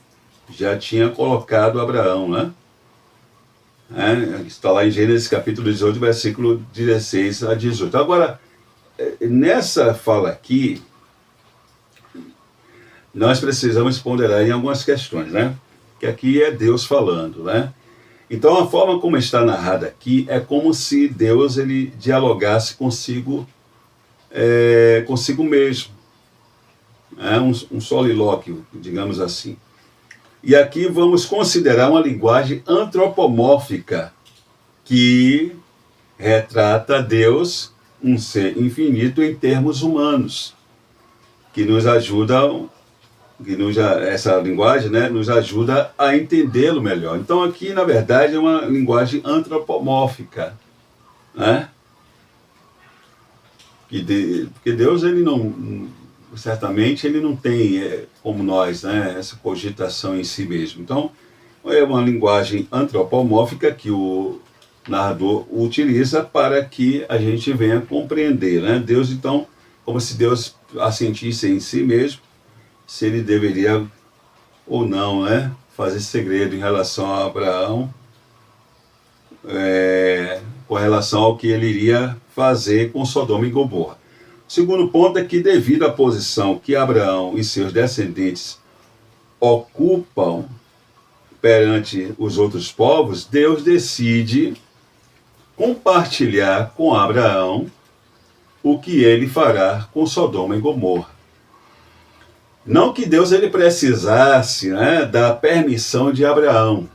já tinha colocado Abraão, né? Está lá em Gênesis capítulo 18, versículo 16 a 18. Agora, nessa fala aqui, nós precisamos ponderar em algumas questões, né? Que aqui é Deus falando, né? Então, a forma como está narrada aqui é como se Deus ele dialogasse consigo mesmo. Um solilóquio, digamos assim. E aqui vamos considerar uma linguagem antropomórfica que retrata Deus, um ser infinito em termos humanos, que nos ajuda, essa linguagem, né, nos ajuda a entendê-lo melhor. Então aqui, na verdade, é uma linguagem antropomórfica, né? Porque Deus, ele não, certamente, ele não tem, como nós, né, essa cogitação em si mesmo. Então, é uma linguagem antropomórfica que o narrador utiliza para que a gente venha compreender, né? Deus, então, como se Deus assentisse em si mesmo, se ele deveria ou não, né, fazer segredo em relação a Abraão, com relação ao que ele iria fazer com Sodoma e Gomorra. O segundo ponto é que, devido à posição que Abraão e seus descendentes ocupam perante os outros povos, Deus decide compartilhar com Abraão o que ele fará com Sodoma e Gomorra. Não que Deus ele precisasse, né, da permissão de Abraão.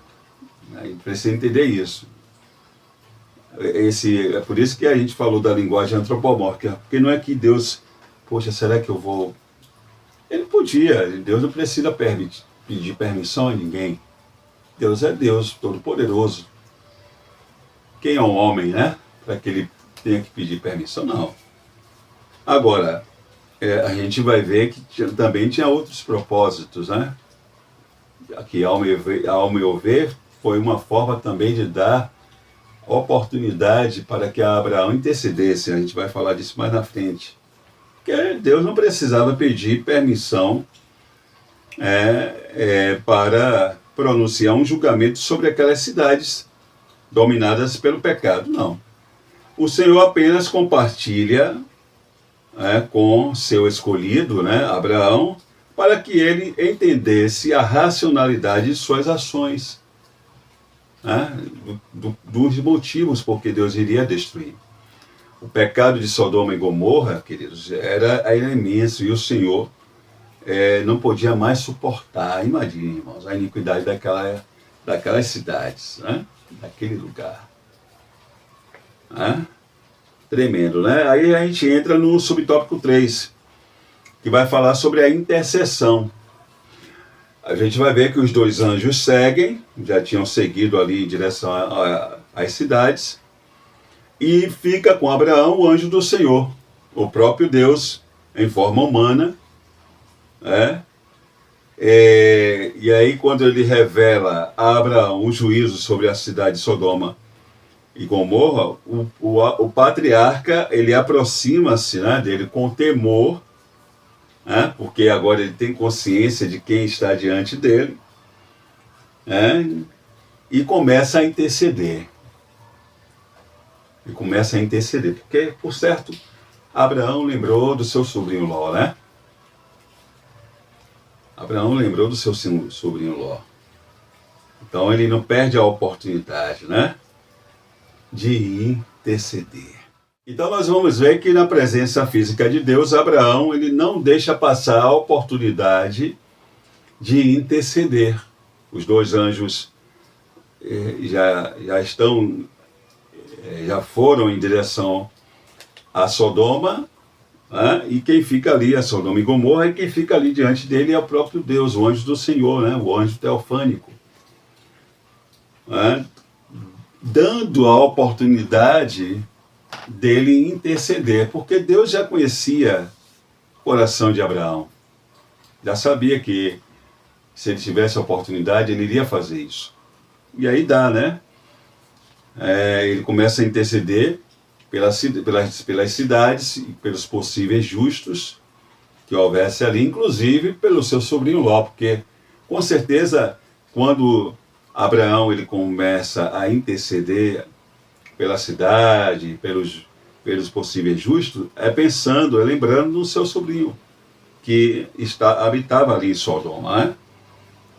Precisa entender isso. É por isso que a gente falou da linguagem antropomórfica, porque não é que Deus, poxa, será que eu vou... Ele podia, Deus não precisa pedir permissão a ninguém. Deus é Deus Todo-Poderoso. Quem é um homem, né, para que ele tenha que pedir permissão? Não. Agora, a gente vai ver que também tinha outros propósitos, né? Que, ao meu ver, foi uma forma também de dar oportunidade para que Abraão intercedesse. A gente vai falar disso mais na frente. Porque Deus não precisava pedir permissão para pronunciar um julgamento sobre aquelas cidades dominadas pelo pecado, não. O Senhor apenas compartilha com seu escolhido, Abraão, para que ele entendesse a racionalidade de suas ações, dos motivos por que Deus iria destruir. O pecado de Sodoma e Gomorra, queridos, era imenso, e o Senhor não podia mais suportar. Imagine, irmãos, a iniquidade daquelas cidades, daquele lugar. Tremendo, né? Aí a gente entra no subtópico 3, que vai falar sobre a intercessão. A gente vai ver que os dois anjos seguem, já tinham seguido ali em direção às cidades, e fica com Abraão o anjo do Senhor, o próprio Deus, em forma humana, e aí quando ele revela a Abraão o juízo sobre a cidade de Sodoma e Gomorra, o patriarca, ele aproxima-se dele com temor, porque agora ele tem consciência de quem está diante dele, e começa a interceder. Porque, por certo, Abraão lembrou do seu sobrinho Ló, Abraão lembrou do seu sobrinho Ló. Então ele não perde a oportunidade, de interceder. Então nós vamos ver que na presença física de Deus, Abraão, ele não deixa passar a oportunidade de interceder. Os dois anjos já foram em direção a Sodoma, e quem fica ali, a Sodoma e Gomorra, e quem fica ali diante dele é o próprio Deus, o anjo do Senhor, o anjo teofânico. Dando a oportunidade dele interceder, porque Deus já conhecia o coração de Abraão, já sabia que se ele tivesse a oportunidade ele iria fazer isso, e aí dá, ele começa a interceder pelas cidades e pelos possíveis justos que houvesse ali, inclusive pelo seu sobrinho Ló, porque com certeza quando Abraão ele começa a interceder pela cidade, pelos possíveis justos, lembrando do seu sobrinho, que habitava ali em Sodoma.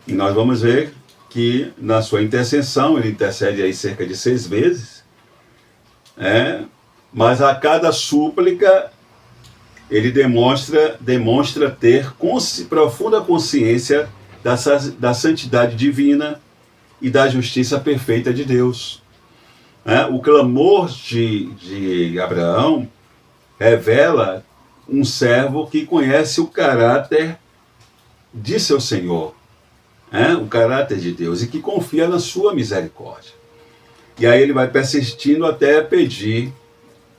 E nós vamos ver que na sua intercessão, ele intercede aí cerca de 6 vezes, mas a cada súplica ele demonstra ter profunda consciência da santidade divina e da justiça perfeita de Deus. O clamor de Abraão revela um servo que conhece o caráter de seu Senhor, o caráter de Deus, e que confia na sua misericórdia. E aí ele vai persistindo até pedir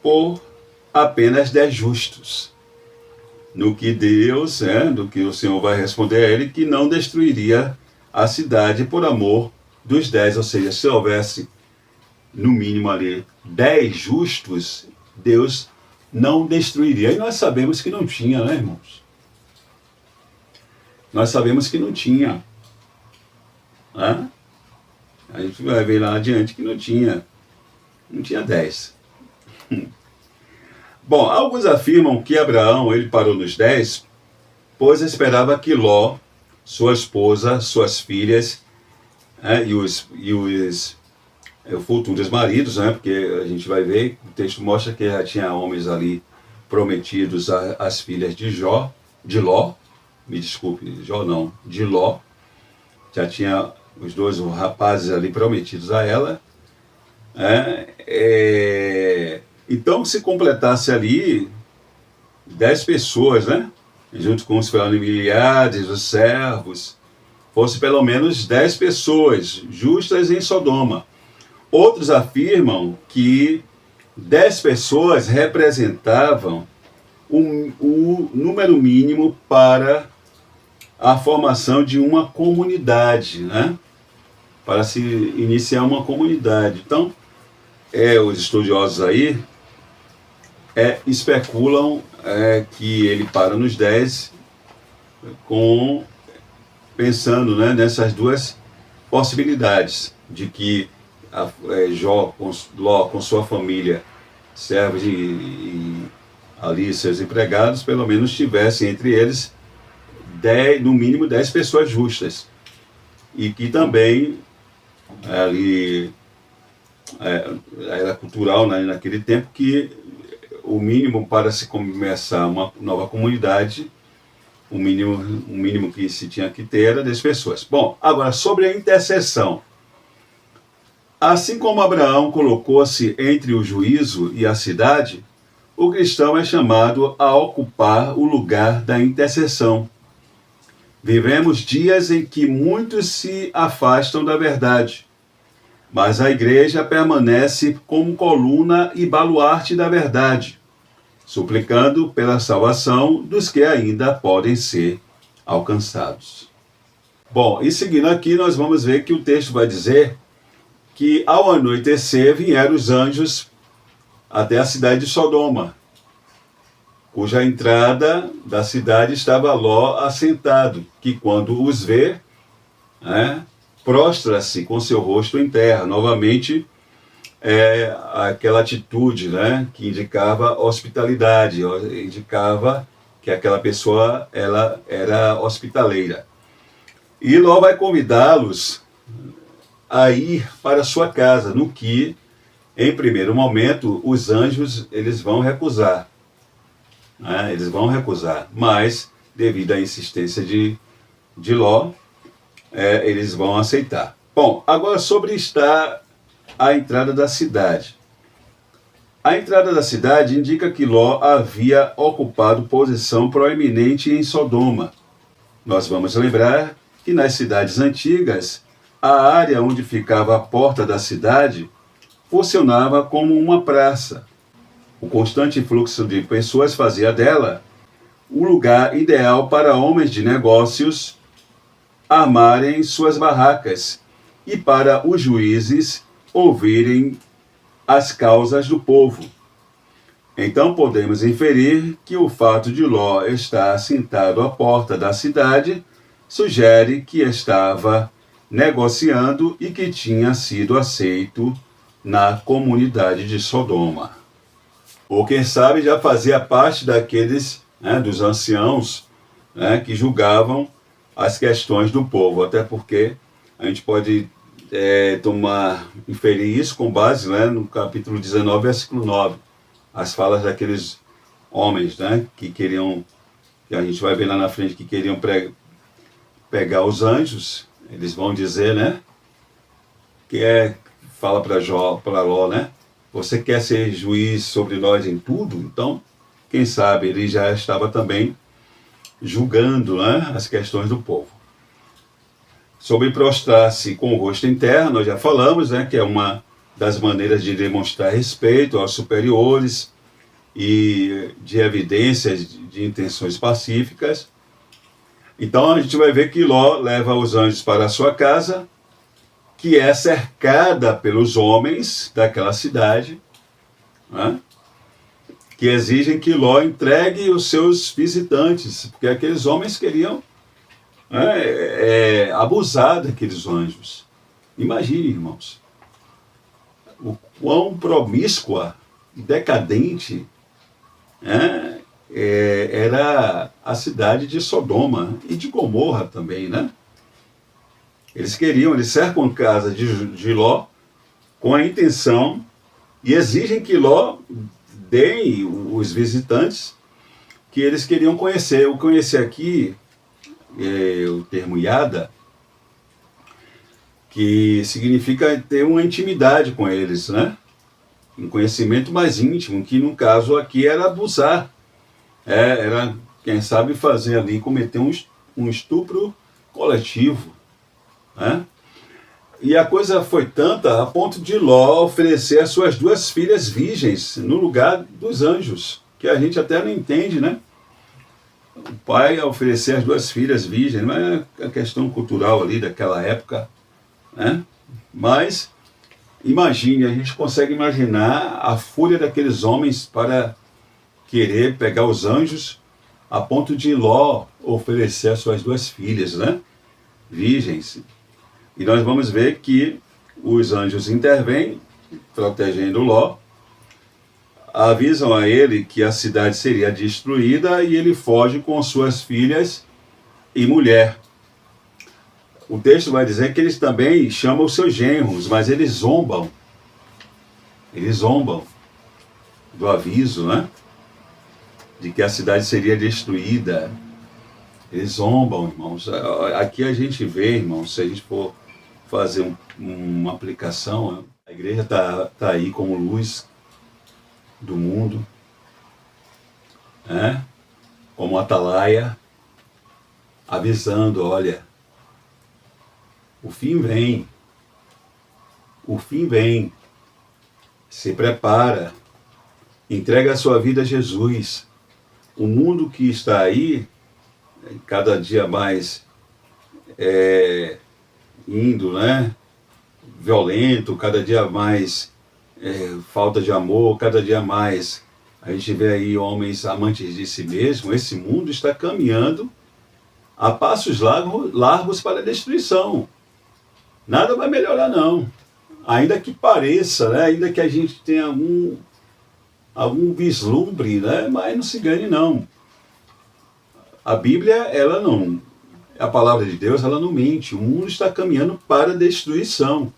por apenas 10 justos, no que Deus, do que o Senhor vai responder a ele, que não destruiria a cidade por amor dos 10, ou seja, se houvesse no mínimo ali 10 justos, Deus não destruiria. E nós sabemos que não tinha, irmãos? Nós sabemos que não tinha. A gente vai ver lá adiante que não tinha 10. Bom, alguns afirmam que Abraão ele parou nos 10, pois esperava que Ló, sua esposa, suas filhas, e os futuros maridos, porque a gente vai ver, o texto mostra que já tinha homens ali prometidos às filhas de Ló, já tinha os dois rapazes ali prometidos a ela, então se completasse ali 10 pessoas, junto com os familiares, os servos, fosse pelo menos 10 pessoas justas em Sodoma. Outros afirmam que 10 pessoas representavam o número mínimo para a formação de uma comunidade, para se iniciar uma comunidade. Então, os estudiosos aí especulam que ele para nos 10 pensando nessas duas possibilidades, de que Ló com sua família, servos e ali seus empregados, pelo menos tivessem entre eles 10, no mínimo 10 pessoas justas. E que também ali era cultural, né, naquele tempo, que o mínimo para se começar uma nova comunidade, o mínimo que se tinha que ter era 10 pessoas. Bom, agora sobre a intercessão. Assim como Abraão colocou-se entre o juízo e a cidade, o cristão é chamado a ocupar o lugar da intercessão. Vivemos dias em que muitos se afastam da verdade, mas a igreja permanece como coluna e baluarte da verdade, suplicando pela salvação dos que ainda podem ser alcançados. Bom, e seguindo aqui, nós vamos ver que o texto vai dizer que ao anoitecer vieram os anjos até a cidade de Sodoma, cuja entrada da cidade estava Ló assentado, que quando os vê, prostra-se com seu rosto em terra. Novamente, aquela atitude, que indicava hospitalidade, indicava que aquela pessoa ela era hospitaleira. E Ló vai convidá-los a ir para sua casa, no que, em primeiro momento, os anjos eles vão recusar. Eles vão recusar, mas, devido à insistência de Ló, eles vão aceitar. Bom, agora sobre estar a entrada da cidade. A entrada da cidade indica que Ló havia ocupado posição proeminente em Sodoma. Nós vamos lembrar que nas cidades antigas, a área onde ficava a porta da cidade funcionava como uma praça. O constante fluxo de pessoas fazia dela o lugar ideal para homens de negócios armarem suas barracas e para os juízes ouvirem as causas do povo. Então podemos inferir que o fato de Ló estar sentado à porta da cidade sugere que estava negociando e que tinha sido aceito na comunidade de Sodoma. Ou quem sabe já fazia parte daqueles, dos anciãos, que julgavam as questões do povo, até porque a gente pode inferir isso com base no capítulo 19, versículo 9, as falas daqueles homens, que queriam, que a gente vai ver lá na frente, que queriam pegar os anjos. Eles vão dizer, fala para Ló, você quer ser juiz sobre nós em tudo? Então, quem sabe ele já estava também julgando as questões do povo. Sobre prostrar-se com o rosto em terra, nós já falamos, que é uma das maneiras de demonstrar respeito aos superiores e de evidências de intenções pacíficas. Então a gente vai ver que Ló leva os anjos para a sua casa, que é cercada pelos homens daquela cidade, que exigem que Ló entregue os seus visitantes, porque aqueles homens queriam abusar daqueles anjos. Imagine, irmãos, o quão promíscua e decadente era a cidade de Sodoma e de Gomorra também, Eles cercam a casa de Ló com a intenção e exigem que Ló dê os visitantes que eles queriam conhecer. O conhecer aqui o termo yada, que significa ter uma intimidade com eles, um conhecimento mais íntimo, que no caso aqui era abusar, era, quem sabe, fazer ali, cometer um estupro coletivo, E a coisa foi tanta a ponto de Ló oferecer as suas 2 filhas virgens no lugar dos anjos, que a gente até não entende, O pai oferecer as 2 filhas virgens, não é a questão cultural ali daquela época, Mas, imagine, a gente consegue imaginar a fúria daqueles homens para querer pegar os anjos, a ponto de Ló oferecer as suas 2 filhas, virgens. E nós vamos ver que os anjos intervêm, protegendo Ló. avisam a ele que a cidade seria destruída e ele foge com suas filhas e mulher. O texto vai dizer que eles também chamam os seus genros, mas eles zombam. Eles zombam do aviso, né? De que a cidade seria destruída. Eles zombam, irmãos. Aqui a gente vê, irmãos, se a gente for fazer uma aplicação, né? A igreja está aí como luz do mundo, né? Como atalaia, avisando, olha, o fim vem, o fim vem, se prepara, entrega a sua vida a Jesus. O mundo que está aí, cada dia mais indo, né? Violento, cada dia mais falta de amor, cada dia mais a gente vê aí homens amantes de si mesmo. Esse mundo está caminhando a passos largos para a destruição. Nada vai melhorar não, ainda que pareça, né? Ainda que a gente tenha algum vislumbre, né? Mas não se engane não. A Bíblia, ela não, a palavra de Deus, ela não mente. O mundo está caminhando para a destruição,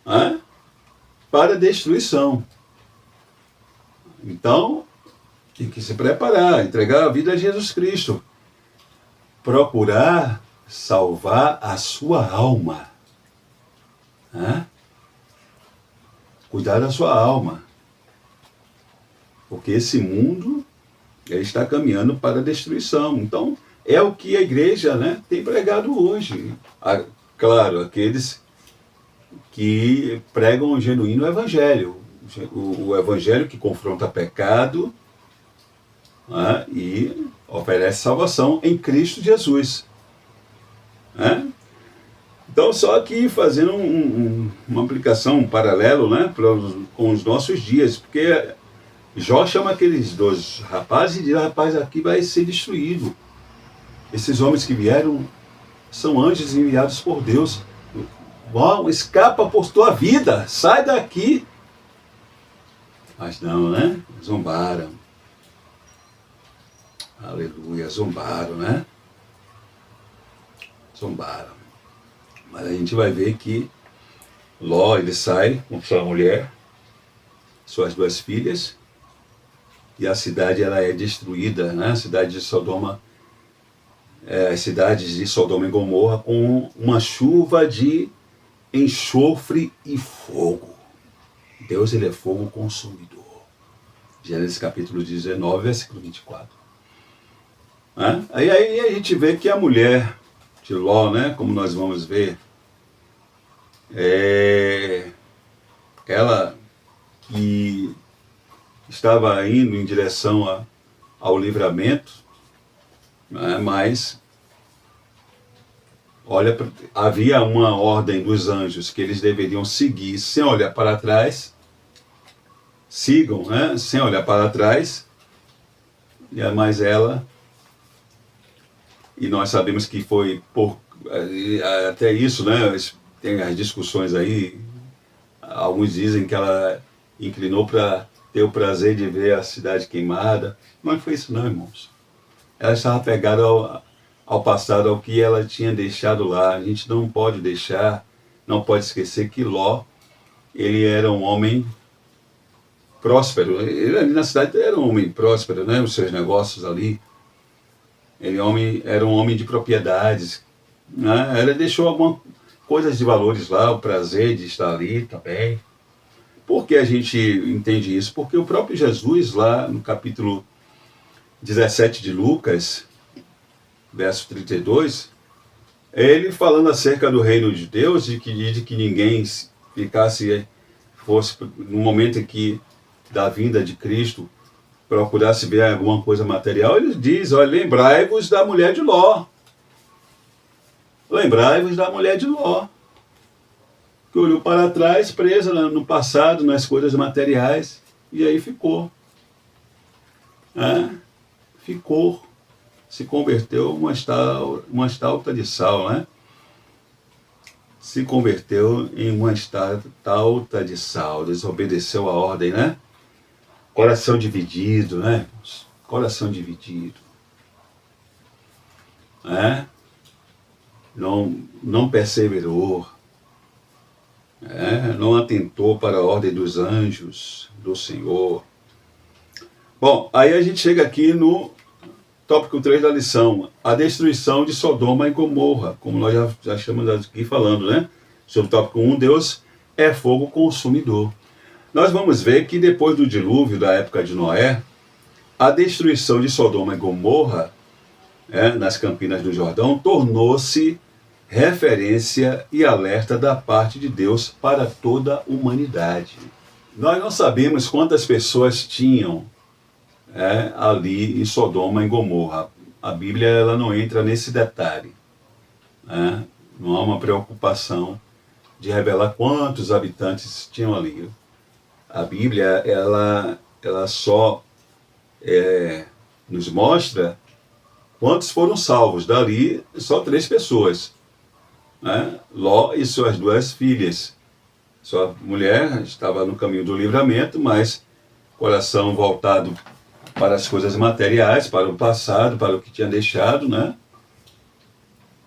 né? Para a destruição. Então, tem que se preparar, entregar a vida a Jesus Cristo, procurar salvar a sua alma, né? Cuidar da sua alma, porque esse mundo está caminhando para a destruição. Então, é o que a igreja, né, tem pregado hoje. Claro, aqueles que pregam o genuíno evangelho, o evangelho que confronta pecado, né, e oferece salvação em Cristo Jesus, né? Então, só aqui fazendo uma aplicação, um paralelo, né, com os nossos dias, porque Jó chama aqueles dois rapazes e diz: rapaz, aqui vai ser destruído. Esses homens que vieram são anjos enviados por Deus. Bom, escapa por tua vida, sai daqui. Mas não, né? Zombaram. Aleluia, zombaram, né? Zombaram. Mas a gente vai ver que Ló, ele sai com sua mulher, suas duas filhas, e a cidade, ela é destruída, né? A cidade de Sodoma, as cidades de Sodoma e Gomorra, com uma chuva de enxofre e fogo. Deus, ele é fogo consumidor. Gênesis capítulo 19, versículo 24. Aí a gente vê que a mulher de Ló, né, como nós vamos ver, ela que estava indo em direção ao livramento, né, mas olha, havia uma ordem dos anjos que eles deveriam seguir sem olhar para trás. Sigam, né, sem olhar para trás. Mas ela, e nós sabemos que foi até isso, né, tem as discussões aí. Alguns dizem que ela inclinou para ter o prazer de ver a cidade queimada. Não foi isso não, irmãos. Ela estava apegada ao passado, ao que ela tinha deixado lá. A gente não pode deixar, não pode esquecer que Ló, ele era um homem próspero. Ele ali na cidade era um homem próspero, né? Os seus negócios ali. Ele era um homem de propriedades, né? Ela deixou algumas coisas de valores lá, o prazer de estar ali também. Por que a gente entende isso? Porque o próprio Jesus, lá no capítulo 17 de Lucas, verso 32, ele falando acerca do reino de Deus, de que ninguém fosse, no momento em que, da vinda de Cristo, procurasse ver alguma coisa material, ele diz: olha, lembrai-vos da mulher de Ló. Lembrai-vos da mulher de Ló, que olhou para trás, presa no passado, nas coisas materiais, e aí ficou. Ficou. Se converteu uma estátua de sal, né? Se converteu em uma estátua de sal, desobedeceu a ordem, né? Coração dividido, né, irmãos? Coração dividido. Não perseverou. Não atentou para a ordem dos anjos do Senhor. Bom, aí a gente chega aqui no tópico 3 da lição, a destruição de Sodoma e Gomorra, como nós já estamos aqui falando, né? Sobre o tópico 1, Deus é fogo consumidor. Nós vamos ver que depois do dilúvio da época de Noé, a destruição de Sodoma e Gomorra, nas Campinas do Jordão, tornou-se referência e alerta da parte de Deus para toda a humanidade. Nós não sabemos quantas pessoas tinham ali em Sodoma e Gomorra. A Bíblia ela não entra nesse detalhe. Não há uma preocupação de revelar quantos habitantes tinham ali. A Bíblia ela só nos mostra quantos foram salvos. Dali, só 3 pessoas. Ló e suas 2 filhas. Sua mulher estava no caminho do livramento, mas coração voltado para as coisas materiais, para o passado, para o que tinha deixado,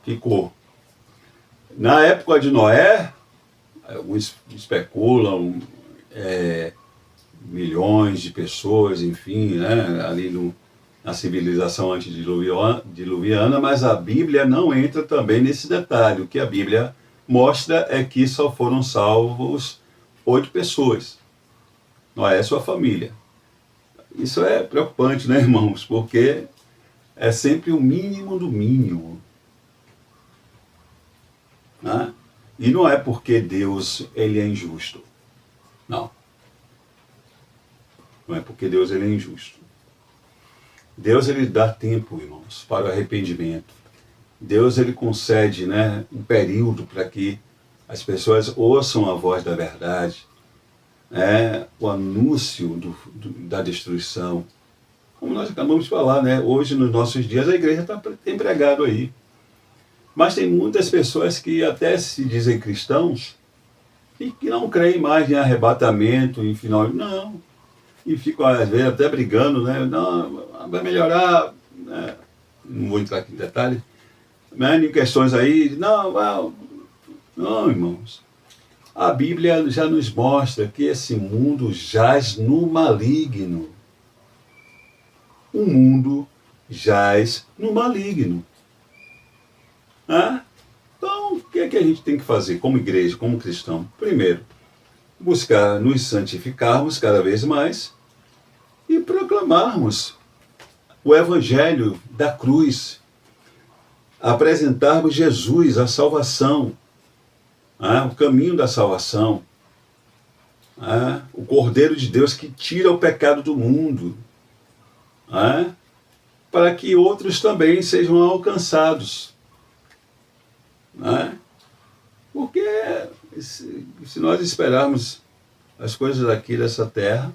ficou. Na época de Noé, alguns especulam milhões de pessoas, enfim, ali na civilização antediluviana, mas a Bíblia não entra também nesse detalhe. O que a Bíblia mostra é que só foram salvos 8 pessoas. Noé e sua família. Isso é preocupante, né, irmãos? Porque é sempre o mínimo do mínimo. E não é porque Deus ele é injusto. Não. Não é porque Deus ele é injusto. Deus ele dá tempo, irmãos, para o arrependimento. Deus ele concede, um período para que as pessoas ouçam a voz da verdade, o anúncio da destruição. Como nós acabamos de falar, hoje nos nossos dias a igreja tem pregado aí. Mas tem muitas pessoas que até se dizem cristãos e que não creem mais em arrebatamento, em final. Não. E ficam às vezes até brigando, não, vai melhorar, não vou entrar aqui em detalhes, em questões aí, não, irmãos. A Bíblia já nos mostra que esse mundo jaz no maligno. O mundo jaz no maligno. Então, o que é que a gente tem que fazer como igreja, como cristão? Primeiro, buscar nos santificarmos cada vez mais e proclamarmos o Evangelho da cruz, apresentarmos Jesus, a salvação, o caminho da salvação, o Cordeiro de Deus que tira o pecado do mundo, para que outros também sejam alcançados. Porque se nós esperarmos as coisas aqui dessa terra,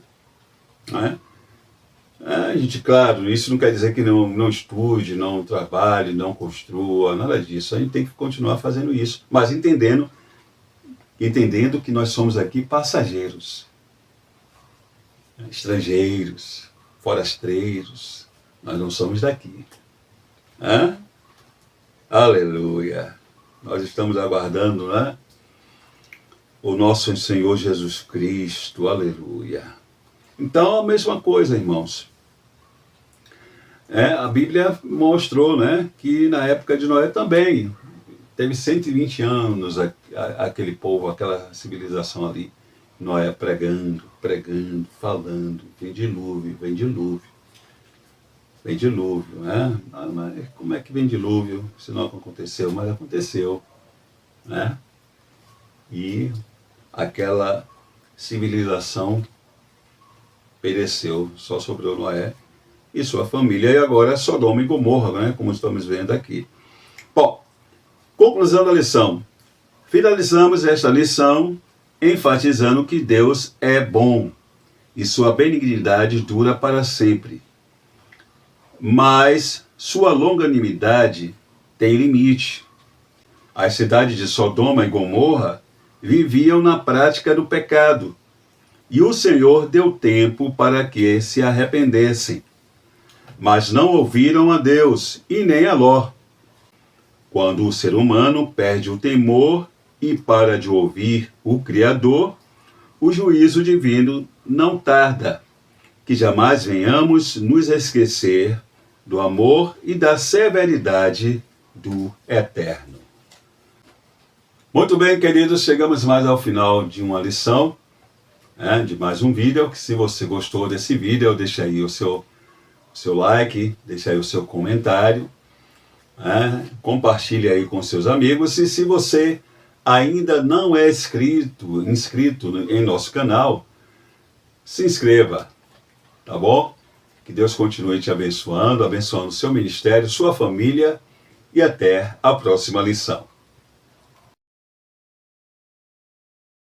a gente, claro, isso não quer dizer que não estude, não trabalhe, não construa, nada disso. A gente tem que continuar fazendo isso, mas entendendo que nós somos aqui passageiros, estrangeiros, forasteiros, nós não somos daqui. Aleluia! Nós estamos aguardando, o nosso Senhor Jesus Cristo, aleluia. Então, a mesma coisa, irmãos. A Bíblia mostrou, que na época de Noé também, teve 120 anos aquele povo, aquela civilização ali, Noé pregando, falando, vem dilúvio, vem dilúvio. Vem dilúvio, Mas como é que vem dilúvio se não aconteceu? Mas aconteceu, E aquela civilização pereceu, só sobrou Noé e sua família, e agora Sodoma e Gomorra, como estamos vendo aqui. Bom, conclusão da lição. Finalizamos esta lição enfatizando que Deus é bom e sua benignidade dura para sempre. Mas sua longanimidade tem limite. As cidades de Sodoma e Gomorra viviam na prática do pecado E o Senhor deu tempo para que se arrependessem. Mas não ouviram a Deus e nem a Ló. Quando o ser humano perde o temor e para de ouvir o Criador, o juízo divino não tarda. Que jamais venhamos nos esquecer do amor e da severidade do Eterno. Muito bem, queridos, chegamos mais ao final de uma lição, de mais um vídeo. Se você gostou desse vídeo, deixa aí o seu like, deixa aí o seu comentário, compartilhe aí com seus amigos. E se você ainda não é inscrito em nosso canal, se inscreva, tá bom? Que Deus continue te abençoando, abençoando o seu ministério, sua família, e até a próxima lição.